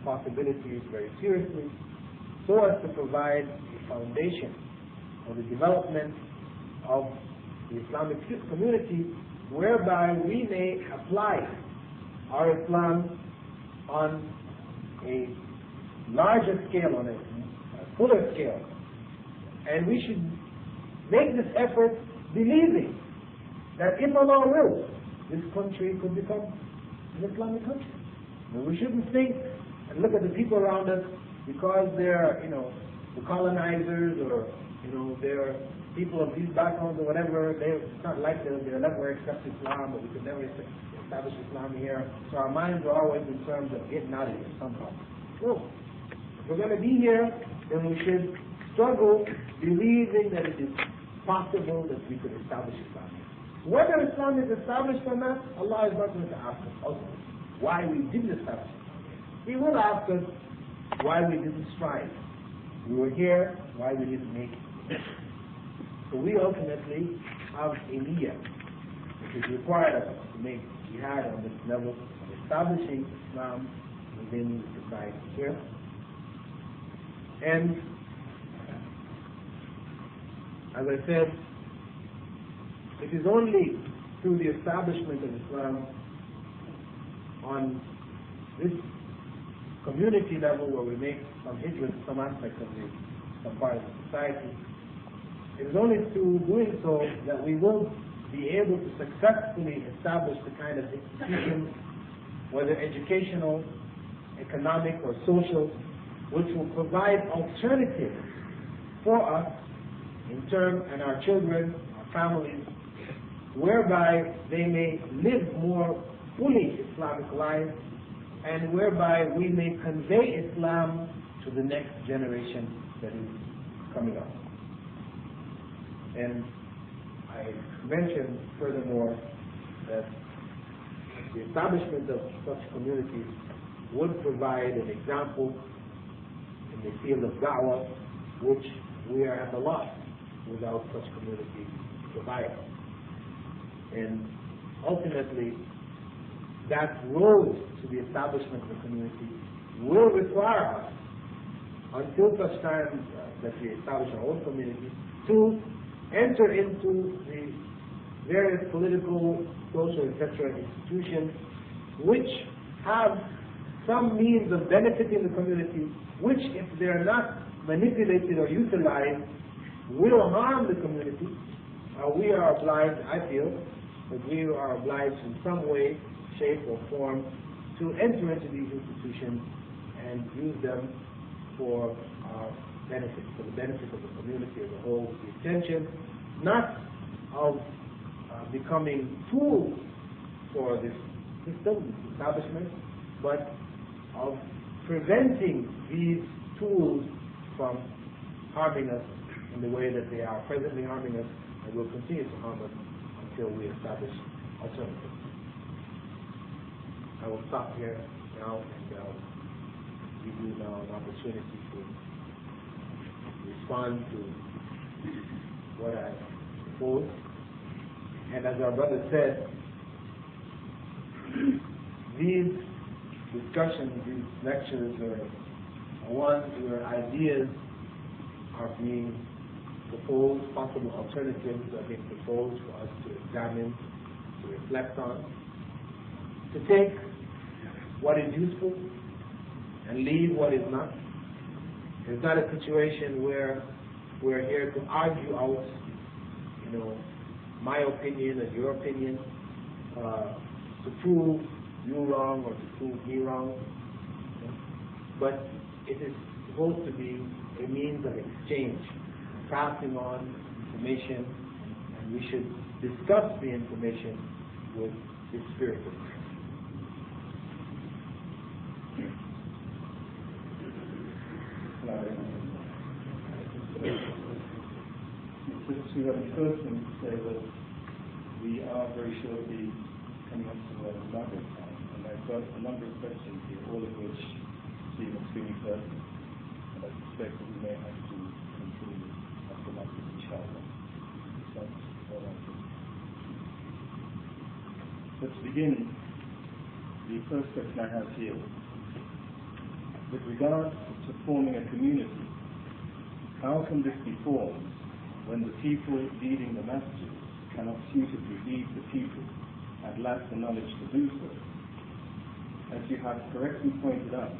possibilities very seriously so as to provide a foundation for the development of the Islamic community whereby we may apply our Islam on a larger scale, on a fuller scale. And we should make this effort believing that if Allah wills, this country could become an Islamic country. And we shouldn't think and look at the people around us because they're, you know, the colonizers or, you know, they're people of these backgrounds or whatever. It's not like they'll never accept Islam or we could never establish Islam here. So our minds are always in terms of getting out of here somehow. No. If we're going to be here, then we should struggle believing that it is possible that we could establish Islam. Whether Islam is established or not, Allah is not going to ask us ultimately why we didn't establish it. He will ask us why we didn't strive. We were here, why we didn't make it. So we ultimately have a niyyah, which is required of us to make jihad on this level of establishing Islam within the society here. And as I said, it is only through the establishment of Islam on this community level where we make some hijrah to some aspect of some part of the society. It is only through doing so that we will be able to successfully establish the kind of institutions, whether educational, economic, or social, which will provide alternatives for us in terms, and our children, our families, whereby they may live more fully Islamic lives, and whereby we may convey Islam to the next generation that is coming up. And I mentioned furthermore that the establishment of such communities would provide an example in the field of da'wah, which we are at a loss without such communities providing. And ultimately, that road to the establishment of the community will require us, until such time that we establish our own community, to enter into the various political, social, etc. institutions which have some means of benefiting the community, which, if they are not manipulated or utilized, will harm the community. We are obliged, I feel, that we are obliged in some way, shape, or form to enter into these institutions and use them for our benefit, for the benefit of the community as a whole, with the intention not of becoming tools for this system, this establishment, but of preventing these tools from harming us in the way that they are presently harming us and will continue to harm us until we establish alternatives. I will stop here now and give you now an opportunity to respond to what I proposed. And as our brother said, these discussions, these lectures are ones where ideas are being proposed, possible alternatives are being proposed for us to examine, to reflect on, to take what is useful and leave what is not. It's not a situation where we're here to argue out, my opinion and your opinion, to prove you wrong or to prove me wrong. But it is supposed to be a means of exchange, passing on information, and we should discuss the information with the spirit of it.
We have the first thing to say that we are very shortly coming up to the Maghrib time, and I've got a number of questions here, all of which seem extremely pertinent, and I suspect that we may have to continue after Maghrib, inshallah. That's all I think. So to begin, the first question I have here, with regard to forming a community, how can this be formed when the people leading the masjid cannot suitably lead the people and lack the knowledge to do so? As you have correctly pointed out,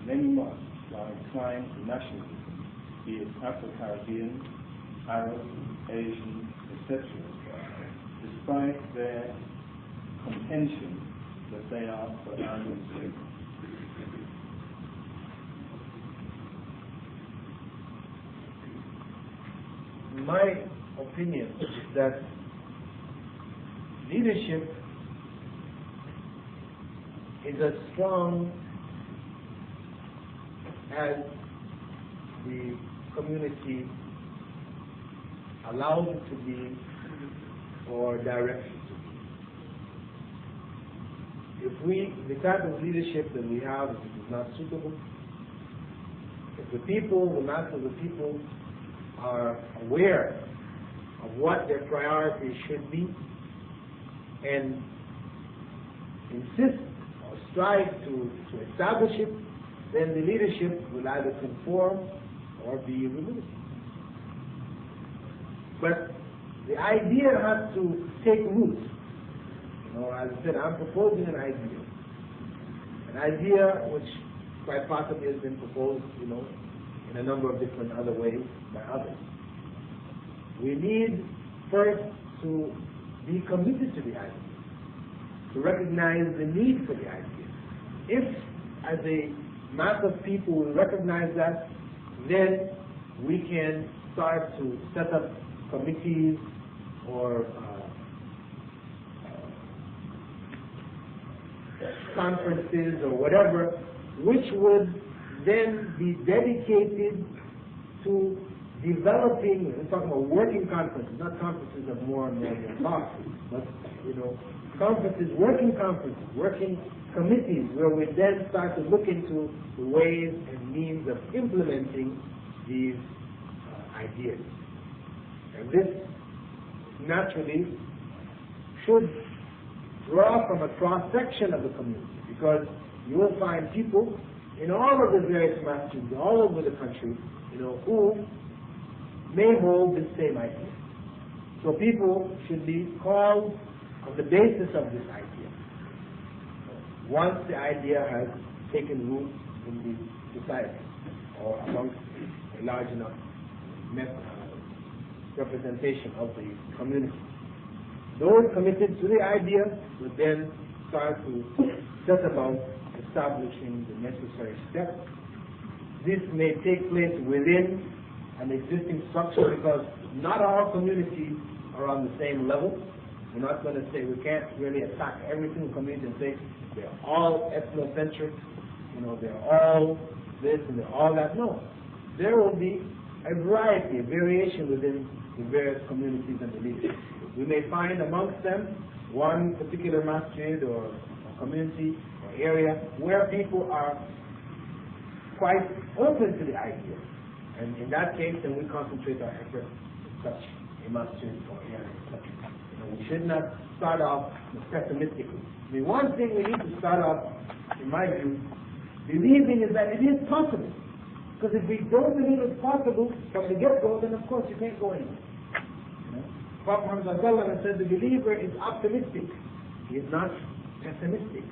many mosques are inclined to nationalism, be it Afro-Caribbean, Arab, Asian, etc., despite their contention that they are Qur'an sake.
My opinion is that leadership is as strong as the community allows it to be or directs it to be. If the type of leadership that we have is not suitable, if the people, the mass of the people, are aware of what their priorities should be and insist or strive to establish it, then the leadership will either conform or be removed. But the idea has to take root. You know, as I said, I'm proposing an idea which quite possibly has been proposed, you know, in a number of different other ways by others. We need first to be committed to the idea, to recognize the need for the idea. If, as a mass of people, will recognize that, then we can start to set up committees or conferences or whatever, which would then be dedicated to developing, we're talking about working conferences, not conferences of more and more talk, but, you know, conferences, working committees, where we then start to look into the ways and means of implementing these ideas. And this naturally should draw from a cross-section of the community, because you will find people in all of the various masjids all over the country, you know, who may hold the same idea. So people should be called on the basis of this idea. Once the idea has taken root in the society or amongst a large enough representation of the community, those committed to the idea would then start to set about establishing the necessary steps. This may take place within an existing structure, because not all communities are on the same level. We're not going to say, we can't really attack every single community and say they're all ethnocentric, you know, they're all this and they're all that. No. There will be a variety, a variation within the various communities and the leaders. We may find amongst them one particular masjid or a community or area where people are quite open to the idea. And in that case, then we concentrate our efforts in such a masjid or area, etc. We should not start off pessimistically. I mean, one thing we need to start off, in my view, believing is that it is possible. Because if we don't believe it's possible from the get-go, then of course you can't go anywhere. Prophet Muhammad said the believer is optimistic. He is not pessimistic.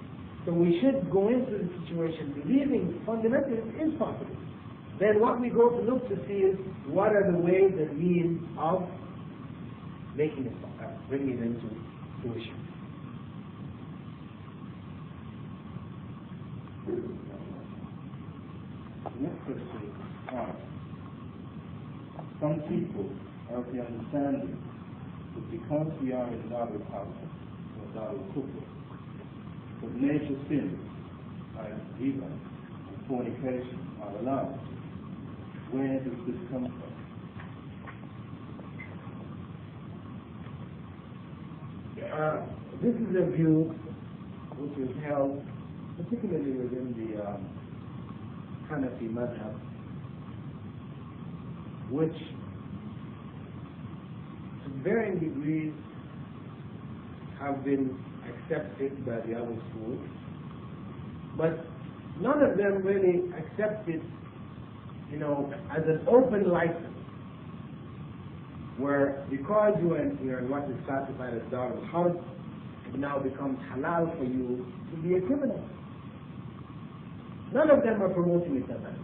So we should go into the situation believing fundamentally it is possible. Then what we go to look to see is what are the ways and means of making it, bringing it into fruition.
The next question is, some people have the understanding that because we are in Darul Harb or Darul Kufr, that major sins like riba and fornication are allowed. Where does this come from?
This is a view which is held particularly within the Hanafi madhab, which to varying degrees have been accepted by the other schools, but none of them really accept it, you know, as an open license, where because you're in what is classified as Darul Harb, it now becomes halal for you to be a criminal. None of them are promoting it as that.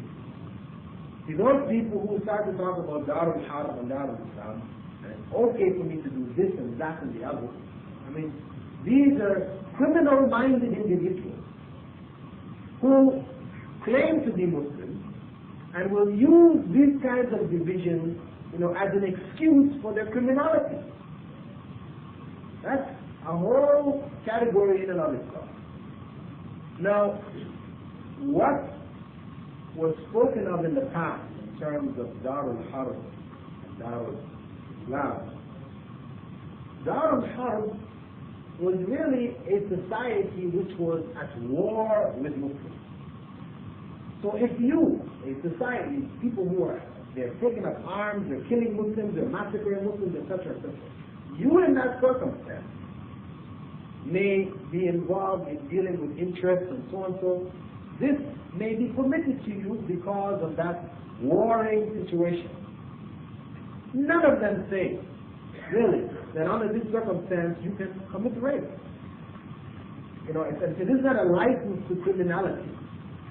See, those people who start to talk about Darul Harb and Darul Islam, and it's okay for me to do this and that and the other, I mean, these are criminal-minded individuals who claim to be Muslims and will use these kinds of divisions, you know, as an excuse for their criminality. That's a whole category in and of itself. Now, what was spoken of in the past in terms of Darul Harb and Darul Islam, Darul Harb was really a society which was at war with Muslims. So if you, a society, people who are, they're taking up arms, they're killing Muslims, they're massacring Muslims, etc., etc., you in that circumstance may be involved in dealing with interests and so and so, this may be permitted to you because of that warring situation. None of them say, really, that under this circumstance you can commit rape. You know, it is not a license to criminality,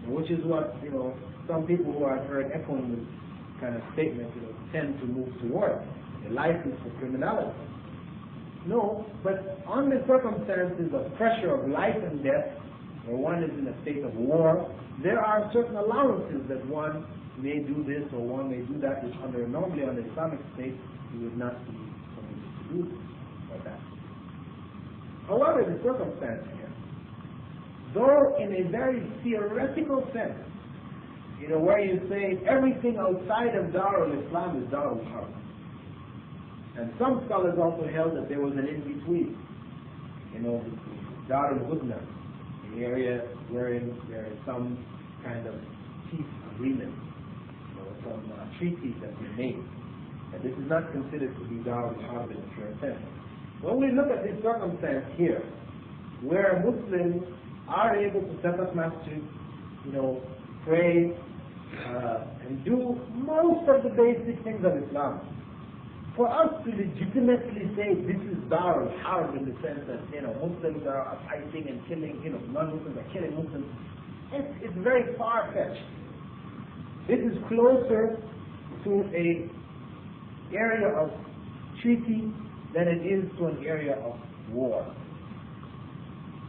which is what, you know, some people who I've heard echoing this kind of statement, you know, tend to move towards, a license for criminality. No, but on the circumstances of pressure of life and death, where one is in a state of war, there are certain allowances that one may do this or one may do that, which normally under Islamic state you would not be permitted to do or that. However, the circumstance here, though in a very theoretical sense, you know, where you say everything outside of Darul Islam is Darul Harb. And some scholars also held that there was an in-between, you know, Darul Hudna, the area wherein there is some kind of peace agreement, you know, some treaties that we made. And this is not considered to be Darul Harb in the pure sense. When we look at this circumstance here, where Muslims are able to set up masjid, you know, pray, and do most of the basic things of Islam, for us to legitimately say this is Darul Harb in the sense that, you know, Muslims are fighting and killing, you know, non-Muslims are killing Muslims, it's very far-fetched. This is closer to an area of treaty than it is to an area of war.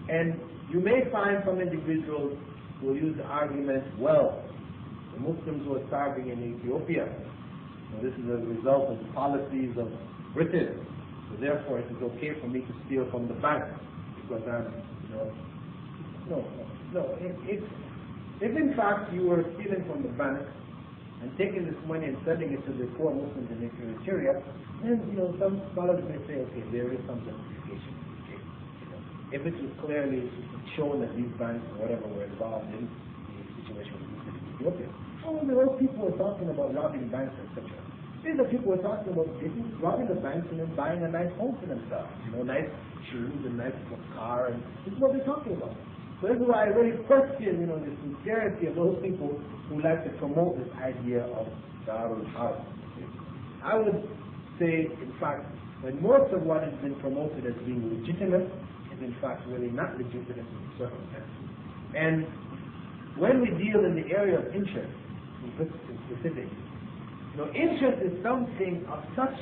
And you may find some individuals who will use the argument, well, the Muslims who are starving in Ethiopia, so this is a result of the policies of Britain. So therefore, it is okay for me to steal from the bank because I'm, you know, no. If in fact you were stealing from the bank and taking this money and sending it to the poor Muslims in Eritrea, then, you know, some scholars may say, okay, there is some justification. You know, if it was clearly shown that these banks or whatever were involved in the situation with Ethiopia. Oh, those people were talking about robbing banks, etc. These are people who are talking about robbing the banks and then buying a nice home for themselves. You know, nice shoes and nice car, and this is what they're talking about. So this is why I really question, you know, the sincerity of those people who like to promote this idea of Darul Harb. I would say, in fact, that most of what has been promoted as being legitimate is in fact really not legitimate in the circumstances. And when we deal in the area of interest, in specific, you know, interest is something of such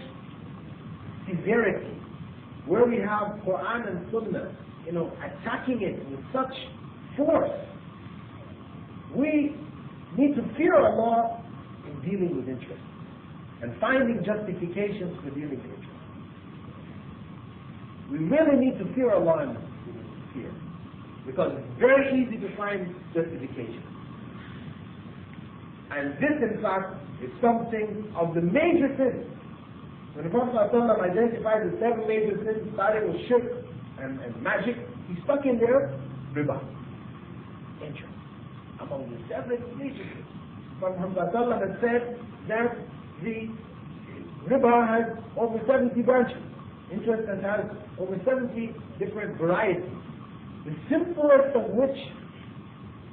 severity, where we have Qur'an and Sunnah, you know, attacking it with such force. We need to fear Allah in dealing with interest and finding justifications for dealing with interest. We really need to fear Allah in fear, because it's very easy to find justification. And this, in fact, is something of the major sins. When the Prophet ﷺ identified the 7 major sins, starting with shirk and magic, he stuck in there riba, interest, among the 7 major sins. Prophet ﷺ had said that the riba has over 70 branches. Interest has over 70 different varieties. The simplest of which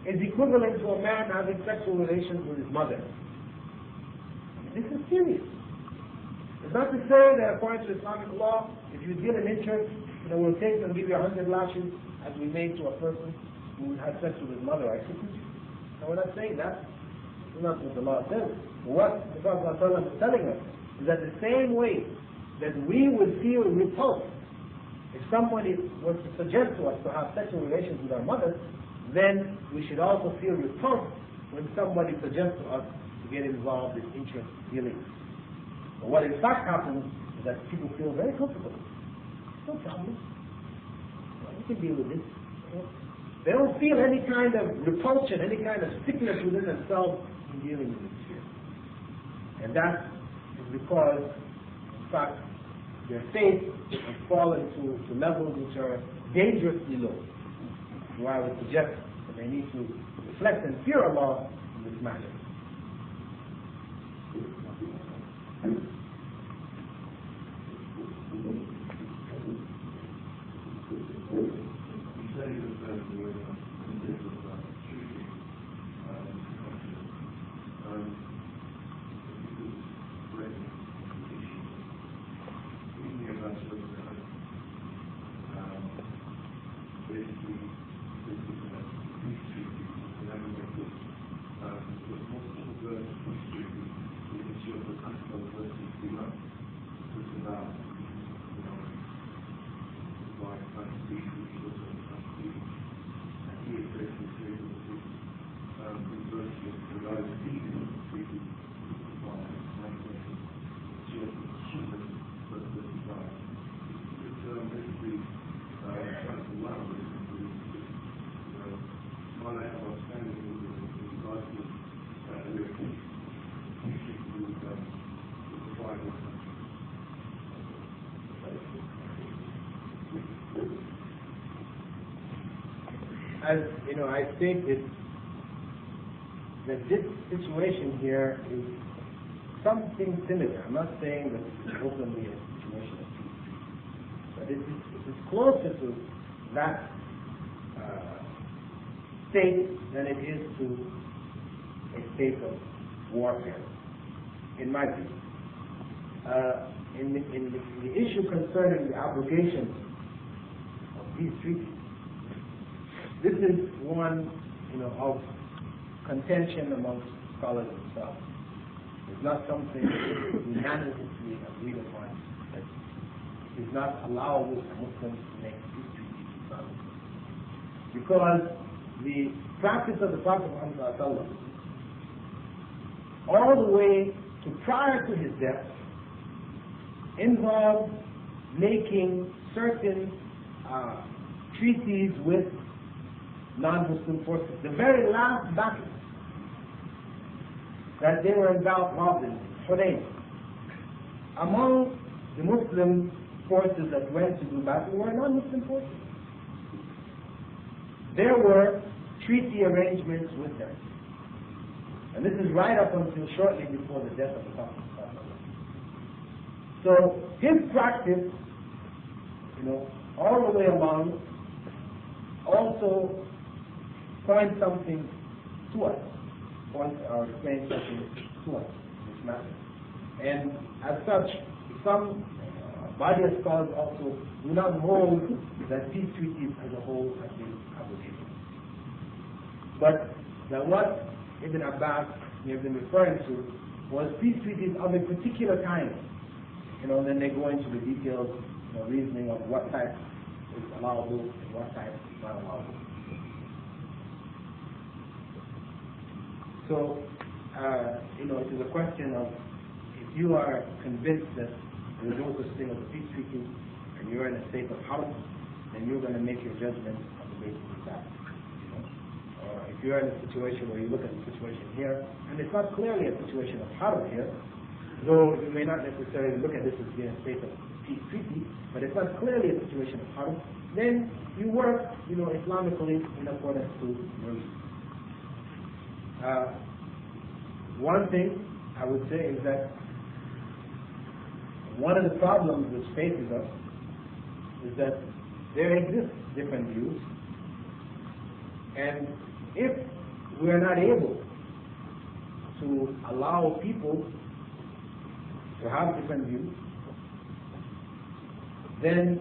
is equivalent to a man having sexual relations with his mother. This is serious. It's not to say that according to Islamic law, if you deal in interest, you know, we'll take and give you 100 lashes as we made to a person who had sex with his mother. I execute you. No, we're not saying that. That's not what the law says. But what the Prophet ﷺ is telling us is that the same way that we would feel repulsed if somebody was to suggest to us to have sexual relations with our mother, then we should also feel repulsed when somebody suggests to us to get involved in interest dealings. But what in fact happens is that people feel very comfortable. No problem. We can deal with this. They don't feel any kind of repulsion, any kind of sickness within themselves in dealing with this fear. And that is because, in fact, their faith has fallen to levels which are dangerously low. So I would suggest that they need to reflect and fear Allah in this matter. As you know, I stated that this situation here is something similar. I'm not saying that it's openly a situation of peace, but it is closer to that state than it is to a state of warfare, in my view. In the issue concerning the abrogation of these treaties, this is one, of contention amongst scholars themselves. It's not something unanimously agreed upon. It is not allowable for Muslims to make these treaties Islamic. Because the practice of the Prophet Muhammad all the way to prior to his death involved making certain treaties with non-Muslim forces. The very last battle that they were involved in, Hunayn, among the Muslim forces that went to do battle were non-Muslim forces. There were treaty arrangements with them. And this is right up until shortly before the death of the Prophet. So his practice, all the way along, also points something to us, or explains something to us, this matter. And as such, some body of scholars also do not hold that peace treaties as a whole have been abrogated. But that what Ibn Abbas may have been referring to was peace treaties of a particular kind. Then they go into the details, reasoning of what type is allowable and what type is not allowable. So, it is a question of, if you are convinced that there is no such thing as a peace treaty and you're in a state of harm, then you're going to make your judgment on the basis of that. Or if you're in a situation where you look at the situation here, and it's not clearly a situation of harm here, though you may not necessarily look at this as being a state of peace treaty, but it's not clearly a situation of harm, then you work, Islamically in accordance to your view. One thing I would say is that one of the problems which faces us is that there exist different views, and if we are not able to allow people to have different views, then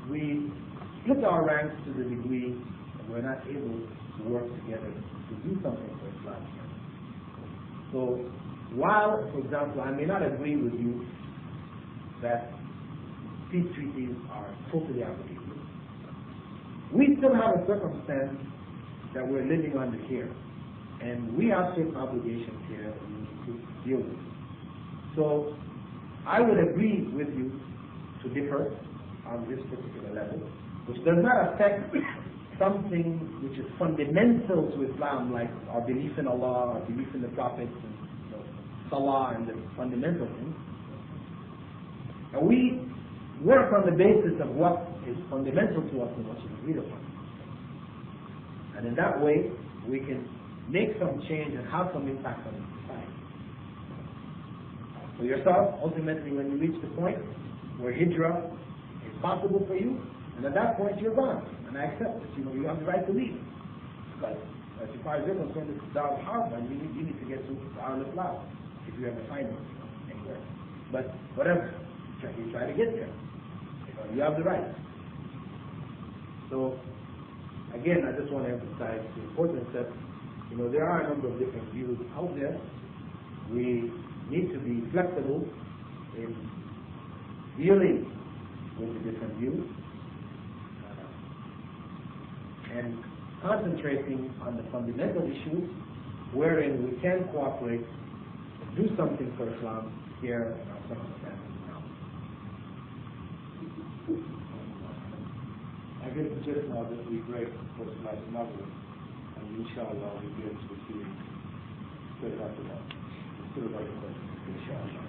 we split our ranks to the degree that we're not able to work together to do something for Islam. So while, for example, I may not agree with you that peace treaties are totally abrogated, we still have a circumstance that we're living under here, and we have certain obligations here that we need to deal with. So I would agree with you to differ on this particular level, which does not affect something which is fundamental to Islam, like our belief in Allah, our belief in the prophets, and Salah, and the fundamental things. And we work on the basis of what is fundamental to us and what is agreed upon. And in that way, we can make some change and have some impact on society. So yourself, ultimately, when you reach the point where hijrah is possible for you, And at that point, you're gone. And I accept it. You have the right to leave. But as far as you're concerned, it's down hard, you need to get to our Islam if you ever find it anywhere. But whatever, you try to get there. You have the right. So, again, I just want to emphasize the importance that, there are a number of different views out there. We need to be flexible in dealing with the different views and concentrating on the fundamental issues wherein we can cooperate and do something for Islam here in our circumstances now.
I guess just now that we break for tonight's novel, and inshallah we'll be able to proceed straight after that. Still about the questions, inshallah.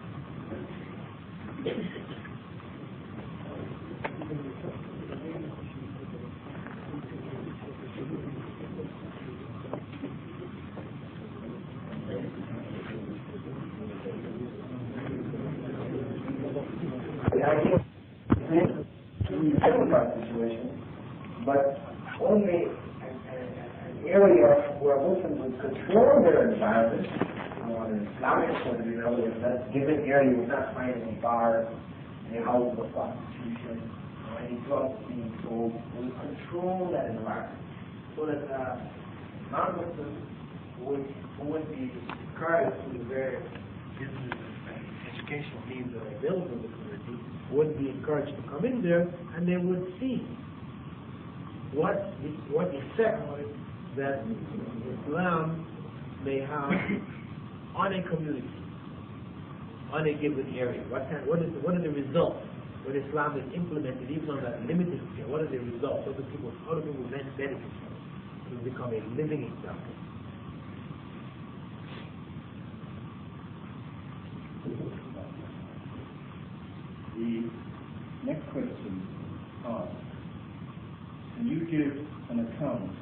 Situation, but only an area where Muslims would control their environment, on an Islamic point of view, in other words, that given area would not find any bars, any houses of prostitution, or any drugs being sold. They would control that environment so that non-Muslims would be encouraged through the various business and educational means that are available in the community, would be encouraged to come in there, and they would see what effect that Islam may have on a community, on a given area. What are the results when Islam is implemented, even on that limited scale? What are the results? How do people benefit from it? It will become a living example.
The next question asks, can you give an account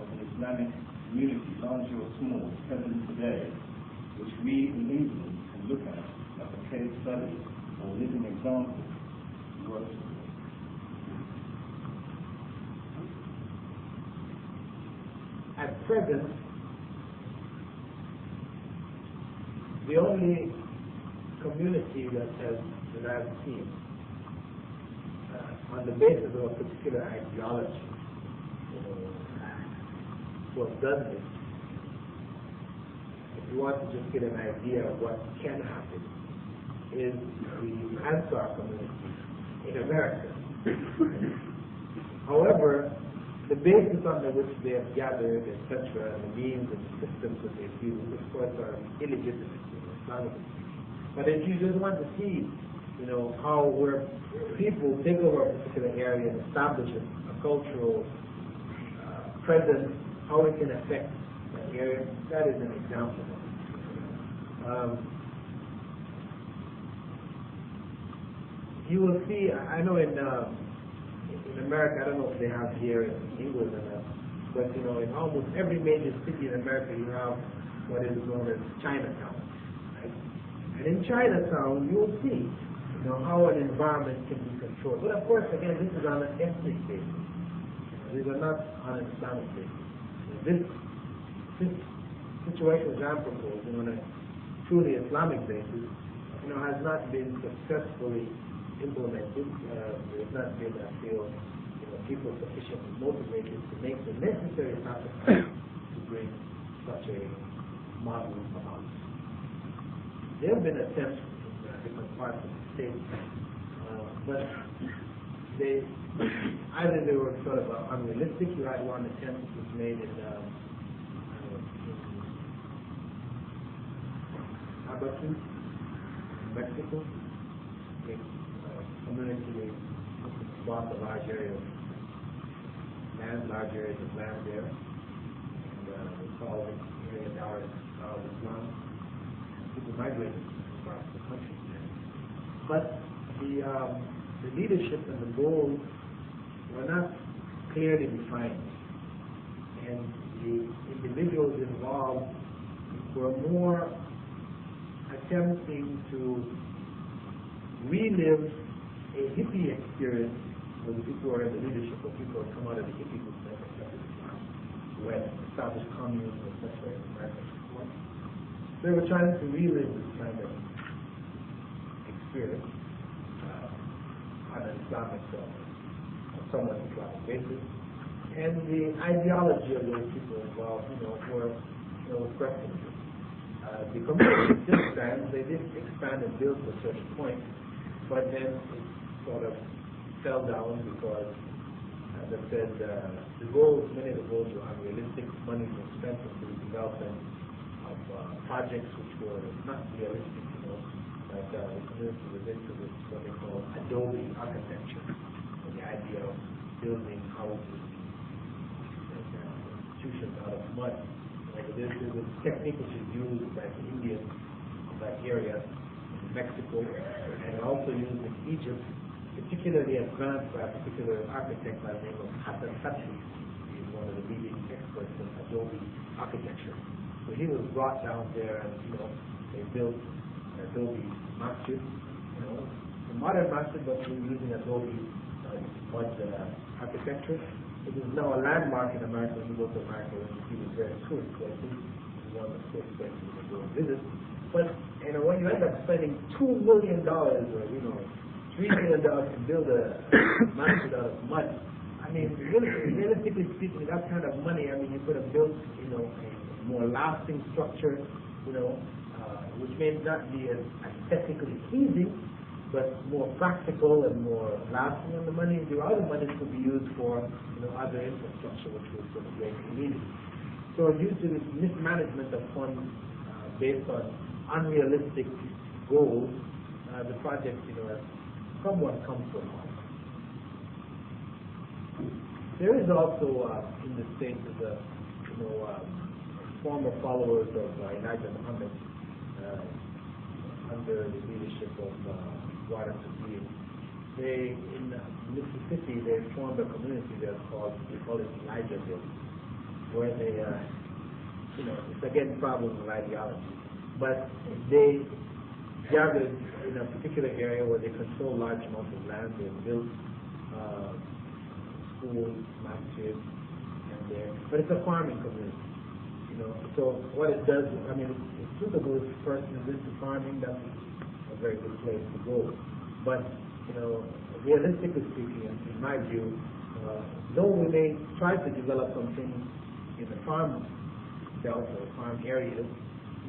of an Islamic community, large or small, present today, which we in England can look at as a case study or living example?
At present, the only community that I've seen on the basis of a particular ideology who have done this, if you want to just get an idea of what can happen, is the Ansar community in America. However, the basis on which they have gathered, etc., and the means and the systems that they've used, of course, are illegitimate, Islamic. But if you just want to see, how where people take over a particular area and establish a cultural presence, how it can affect that area, that is an example. You will see, I know in America, I don't know if they have here in England or not, but in almost every major city in America you have what is known as Chinatown. Right? And in Chinatown you will see how an environment can be controlled. But of course, again, this is on an ethnic basis. These are not on an Islamic basis. This situation, as I'm proposing, on a truly Islamic basis, has not been successfully implemented. There has not been, I feel, people sufficiently motivated to make the necessary sacrifice to bring such a model about. There have been attempts in different parts of the state, but either they were sort of unrealistic. You had one attempt that was made in Albuquerque, Mexico. A community bought a large area of land, large areas of land there, and we call it area Dar Islam. People migrated across the country there. But the leadership and the goals were not clearly defined, and the individuals involved were more attempting to relive a hippie experience where the people who are in the leadership or people who come out of the hippie movement accepted Islam, who had established communes, etc. in America. They were trying to relive this kind of experience on an Islamic, somewhat Islamic basis. And the ideology of those people involved, were questionable. The community still stands. They did expand and build to a certain point, but then it sort of fell down because, as I said, the goals, many of the goals were unrealistic. Money was spent into the development of projects which were not realistic, like the community was into this, what they call Adobe architecture, and the idea of building houses and institutions out of mud. Like this is a technique which is used by the Indians in that area, in Mexico, and also used in Egypt, particularly advanced by a particular architect by the name of Hassan Fatih. He is one of the leading experts in Adobe architecture. So he was brought down there and, they built Adobe masjid, a modern masjid, but we were using Adobe mud architecture. It is now a landmark in America. When you go to America, and you see the very tourist places, it's one of the tourist places you go and visit. But, when you end up spending $2 million or, $3 million to build a masjid out of mud, I mean, realistically speaking, that kind of money, you could have built, a more lasting structure, which may not be as aesthetically pleasing, but more practical and more lasting. And the other money could be used for, other infrastructure, which was sort of greatly needed. So due to this mismanagement of funds based on unrealistic goals, the project, has somewhat come to a halt. There is also in the States, former followers of Elijah Muhammad under the leadership of Water Supreme. They, in Mississippi, they formed a community they call it Elijahville, where they, it's again problem with ideology, but they gathered in a particular area where they control large amounts of land. They built schools, masjids, but it's a farming community. So what it does, it's suitable if a person is into farming. That's a very good place to go. But realistically speaking, in my view, though we may try to develop some things in the farm belt or farm areas,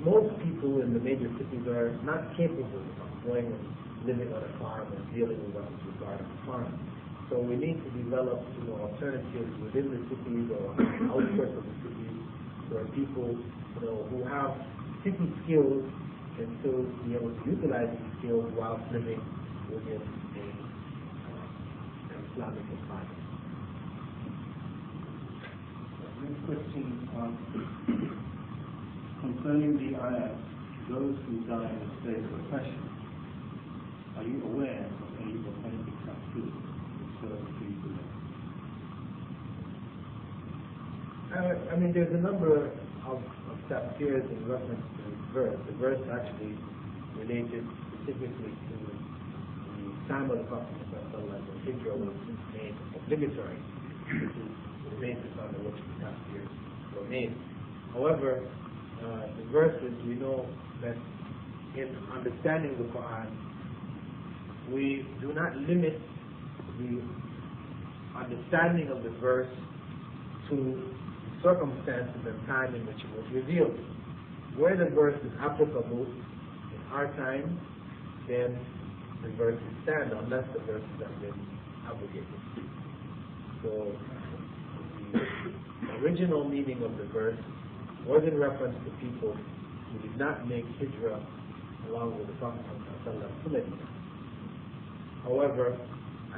most people in the major cities are not capable of going and living on a farm and dealing with what is regarded as a farm. So we need to develop alternatives within the cities or outskirts of the cities where people who have city skills can still be able to utilize these skills while living within an Islamic environment.
Next question, concerning the ayah, those who die in a state of oppression, are you aware of any authentic tafsir which serves to you?
There's a number of tafsirs in reference to this verse. The verse actually related specifically to the time of the Prophet when Hijrah was made obligatory, which is the basis on which the tafsirs were made. However, the verses, we know that in understanding the Qur'an, we do not limit the understanding of the verse to circumstances and time in which it was revealed. Where the verse is applicable in our time, then the verses stand, unless the verses have been abrogated. So the original meaning of the verse was in reference to people who did not make hijrah along with the Prophet to Medina. However,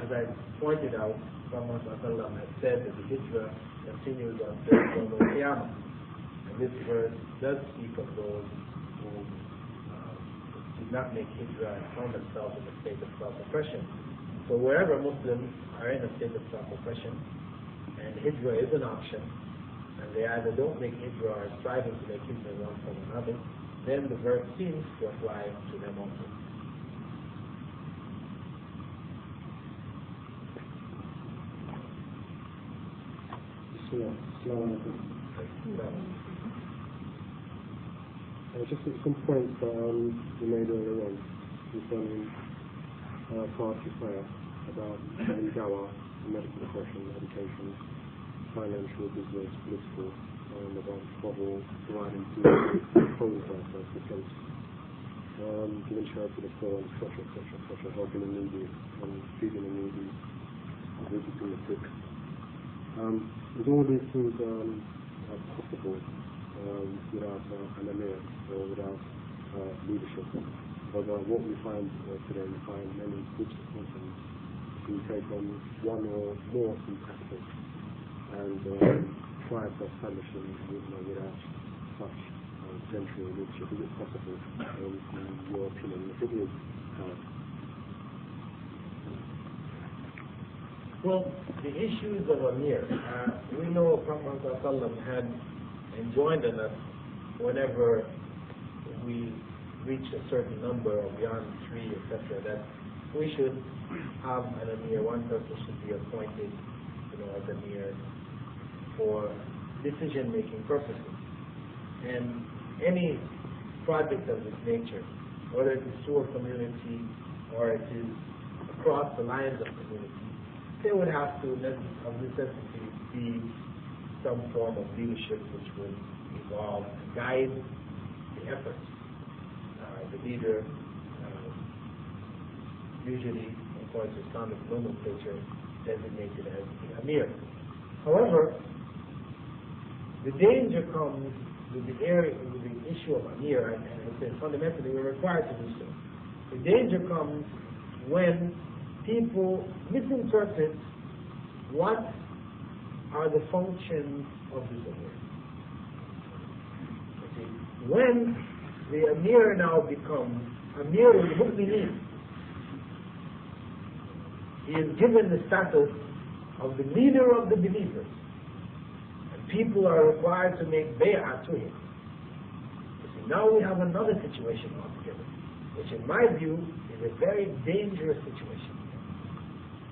as I pointed out, the Prophet had said that the hijrah continues until the Qiyamah. And this verse does speak of those who did not make hijrah and found themselves in a state of self-oppression. So wherever Muslims are in a state of self-oppression, and hijrah is an option, and they either don't make hijrah or are striving to make hijrah one from another, then the verse seems to apply to them also.
Just some points that you made earlier on concerning party prayer about dawah, medical profession, education, financial, business, political, about trouble providing to polling process, defense, giving charity to the poor, etc., helping the needy and feeding the needy, visiting the sick. With all these things are possible without an amir or without leadership. But what we find today, we find many groups of Muslims who take on one or more in practice and try to establish them without such central leadership. Is it possible, in your opinion? If it is, how?
Well, the issues of Amir, we know Prophet ﷺ had enjoined on us whenever we reach a certain number or beyond 3, etc., that we should have an Amir. One person should be appointed, as Amir for decision-making purposes. And any project of this nature, whether it is through a community or it is across the lines of community, there would have to, of necessity, be some form of leadership which would involve and guide the effort. The leader, usually, according to Islamic nomenclature, designated as the Amir. However, the danger comes with the issue of Amir, and I say fundamentally we're required to do so. The danger comes when people misinterpret what are the functions of this Amir. When the Amir now becomes Amir al-Mu'mineen, he is given the status of the leader of the believers, and people are required to make bay'ah to him. Now we have another situation altogether, which in my view is a very dangerous situation.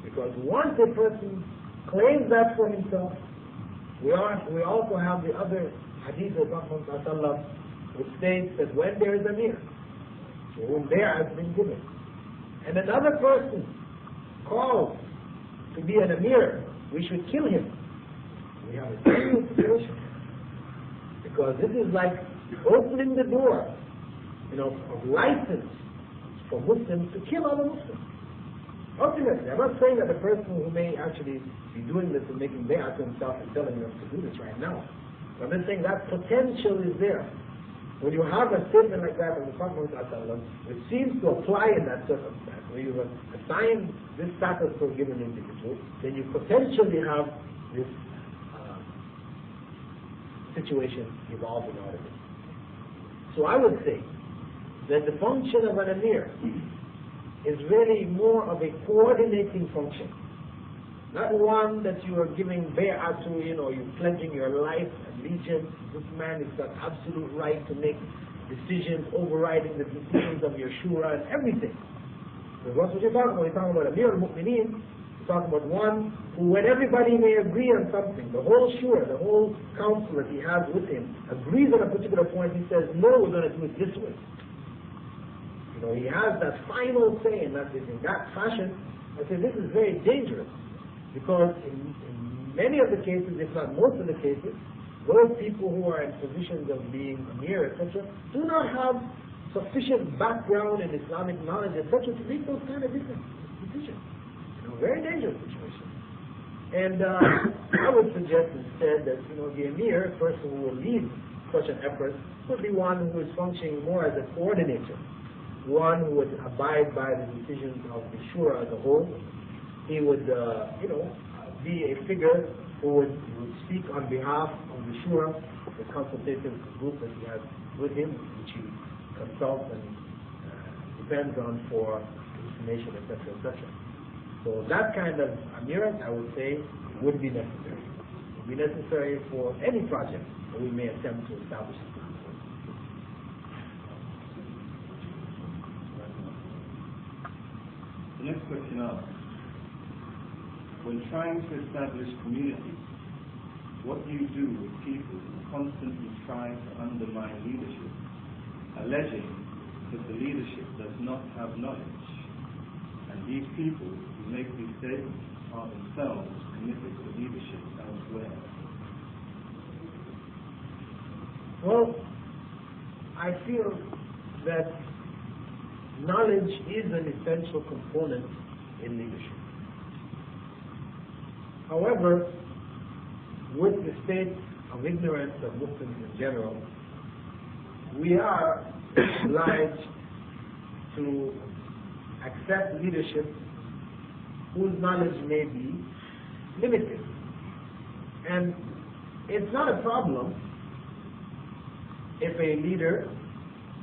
Because once a person claims that for himself, we also have the other hadith of Prophet ﷺ, which states that when there is a Amir, to whom bay'ah has been given, and another person calls to be an Amir, we should kill him. We have a serious situation. Because this is like opening the door, of license for Muslims to kill other Muslims. Ultimately, I'm not saying that the person who may actually be doing this and making bay'ah to himself is telling us to do this right now. But I'm just saying that potential is there. When you have a statement like that from the Prophet ﷺ, it seems to apply in that circumstance. When you assign this status to a given individual, then you potentially have this situation evolving out of it. So I would say that the function of an Amir is really more of a coordinating function. Not one that you are giving bay'ah to, you're pledging your life, allegiance. This man has got absolute right to make decisions, overriding the decisions of your shura and everything. Because that's what you're talking about. You're talking about Amir al-Mu'mineen. You're talking about one who, when everybody may agree on something, the whole shura, the whole council that he has with him, agrees on a particular point, he says, no, we're going to do it this way. He has that final say in that fashion. I say this is very dangerous. Because in many of the cases, if not most of the cases, those people who are in positions of being Amir, etc., do not have sufficient background in Islamic knowledge, etc., to make those kind of decisions. Very dangerous situation. And I would suggest instead that the Amir, a person who will lead such an effort, would be one who is functioning more as a coordinator, one who would abide by the decisions of the shura as a whole. He would, be a figure who would speak on behalf of the shura, the consultative group that he has with him, which he consults and depends on for information, etc., etc. So that kind of Amir, I would say, would be necessary. It would be necessary for any project that we may attempt to establish.
The next question asks, when trying to establish communities, to what do you do with people who constantly try to undermine leadership, alleging that the leadership does not have knowledge, and these people who make these statements are themselves committed to leadership elsewhere?
Well, I feel that knowledge is an essential component in leadership. However, with the state of ignorance of Muslims in general, we are obliged to accept leadership whose knowledge may be limited. And it's not a problem if a leader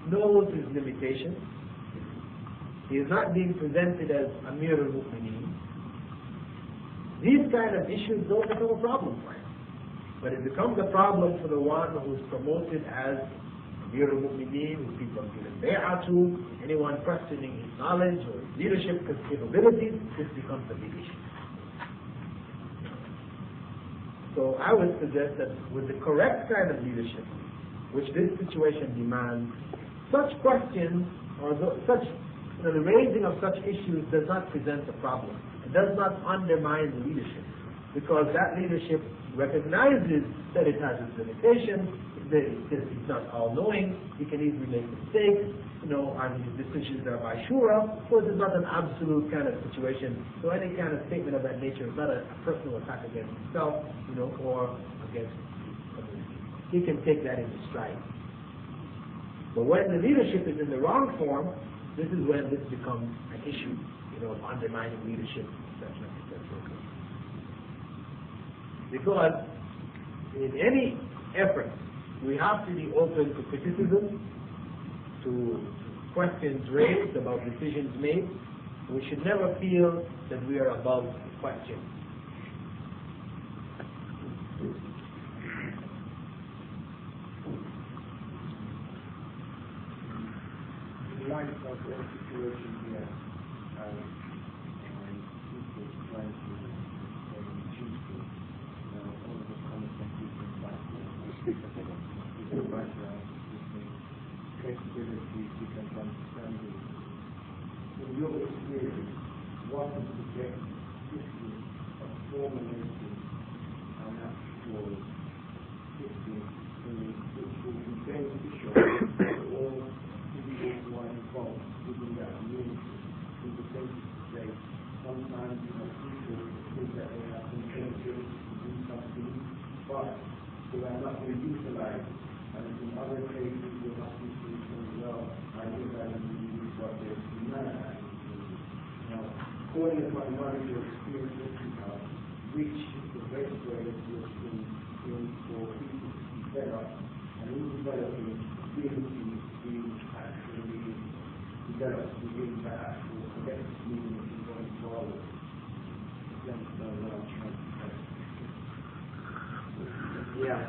knows his limitations. He is not being presented as Amir al-Mu'mineen. These kind of issues don't become a problem for him. But it becomes a problem for the one who is promoted as Amir al-Mu'mineen, who people are giving bay'ah to, anyone questioning his knowledge or his leadership capabilities. This becomes a big issue. So I would suggest that with the correct kind of leadership, which this situation demands, such questions or the raising of such issues does not present a problem. It does not undermine the leadership, because that leadership recognizes that it has its limitations, that it's not all-knowing, he can easily make mistakes, and his decisions are by shura. So it is not an absolute kind of situation. So any kind of statement of that nature is not a personal attack against himself, or against the community. He can take that into stride. But when the leadership is in the wrong form, this is when this becomes an issue, of undermining leadership, etc., etc. Because in any effort, we have to be open to criticism, to questions raised about decisions made. We should never feel that we are above question.
In light of the situation here, people trying to choose all of the comments that people back the background, capabilities, different understanding. In your experience, what is the best system of formulating an actual system which will be beneficial to all individuals who are involved within that community? In the sense that sometimes people think that they have some capability to do something, but they are not going to utilize it. And in other cases, we have people who say, well, I think I can use what they're doing. Now, according to my knowledge or experience that you have, which is the best way that you're seeing for people to be better and in developing abilities to actually develop within the actual collective community going forward? That's what I'm trying to say.
Yeah.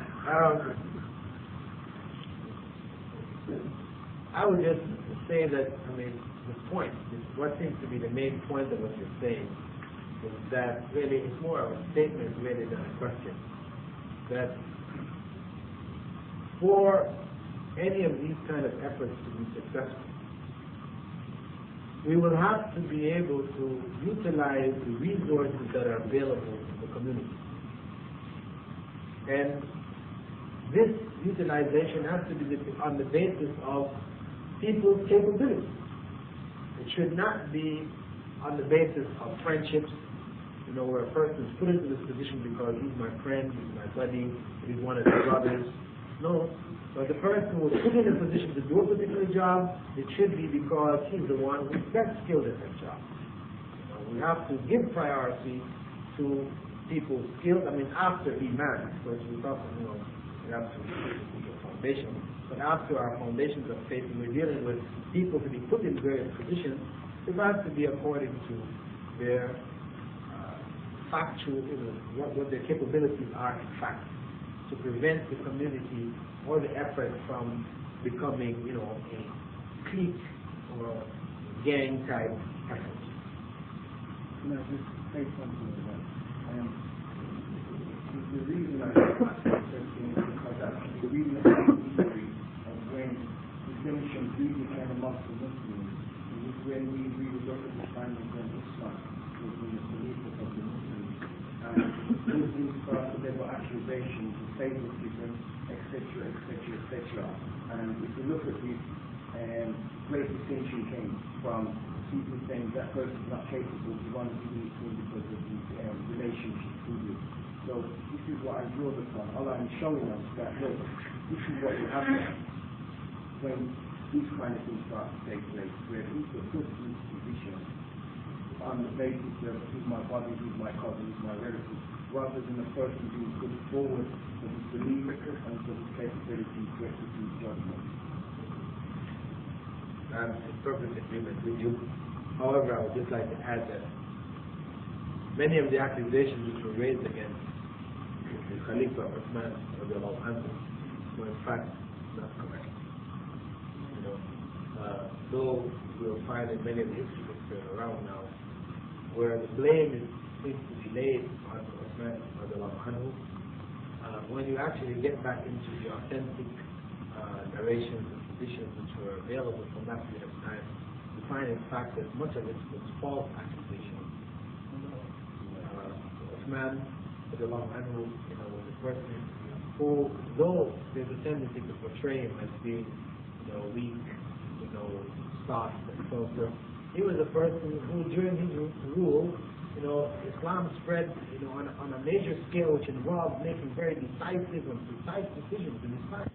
I would just say that, the point, what seems to be the main point of what you're saying, is that really it's more of a statement really than a question. That for any of these kind of efforts to be successful, we will have to be able to utilize the resources that are available to the community. And this utilization has to be on the basis of people's capabilities. It should not be on the basis of friendships, where a person is put into this position because he's my friend, he's my buddy, he's one of the brothers. No, but the person who is put in a position to do a particular job, it should be because he's the one who's best skilled at that job. We have to give priority to people's skills. After Iman, of course, we talk, we have to do a foundation. But after our foundations of faith, and we're dealing with people to be put in various positions, it has to be according to their factual, what their capabilities are in fact, to prevent the community or the effort from becoming, a clique or gang type effort.
Just say something about that. the reason I asked that question is because actually the reason of history of when distinction really became amongst the Muslims is when we really look at the standards of Islam within the belief of the Muslims. And Muslims start to level accusations of favoritism, etc., etc., etc. And if you look at this, great distinction came from people saying that person is not capable, we want to give it to him because of the relationship to you. So this is what I draw upon. All I'm showing us that, look, this is what you have when these kind of things start to take place, where people put in this position on the basis of who's my body, who's my cousin, who's my relative, rather than a person being put forward for his belief and for his capability to execute judgment.
I'm in perfect agreement with you. However, I would just like to add that many of the accusations which were raised against the Khalifa Uthman were in fact not correct. Though we'll find in many of the history books that are around now, where the blame seems to be laid on Uthman, when you actually get back into the authentic narrations and traditions which were available from that period of time, you find in fact that much of it was false accusations. Uthman, was a person who, though there's a tendency to portray him as being, weak, soft and so forth, he was a person who, during his rule, Islam spread, on a major scale, which involved making very decisive and precise decisions in his time.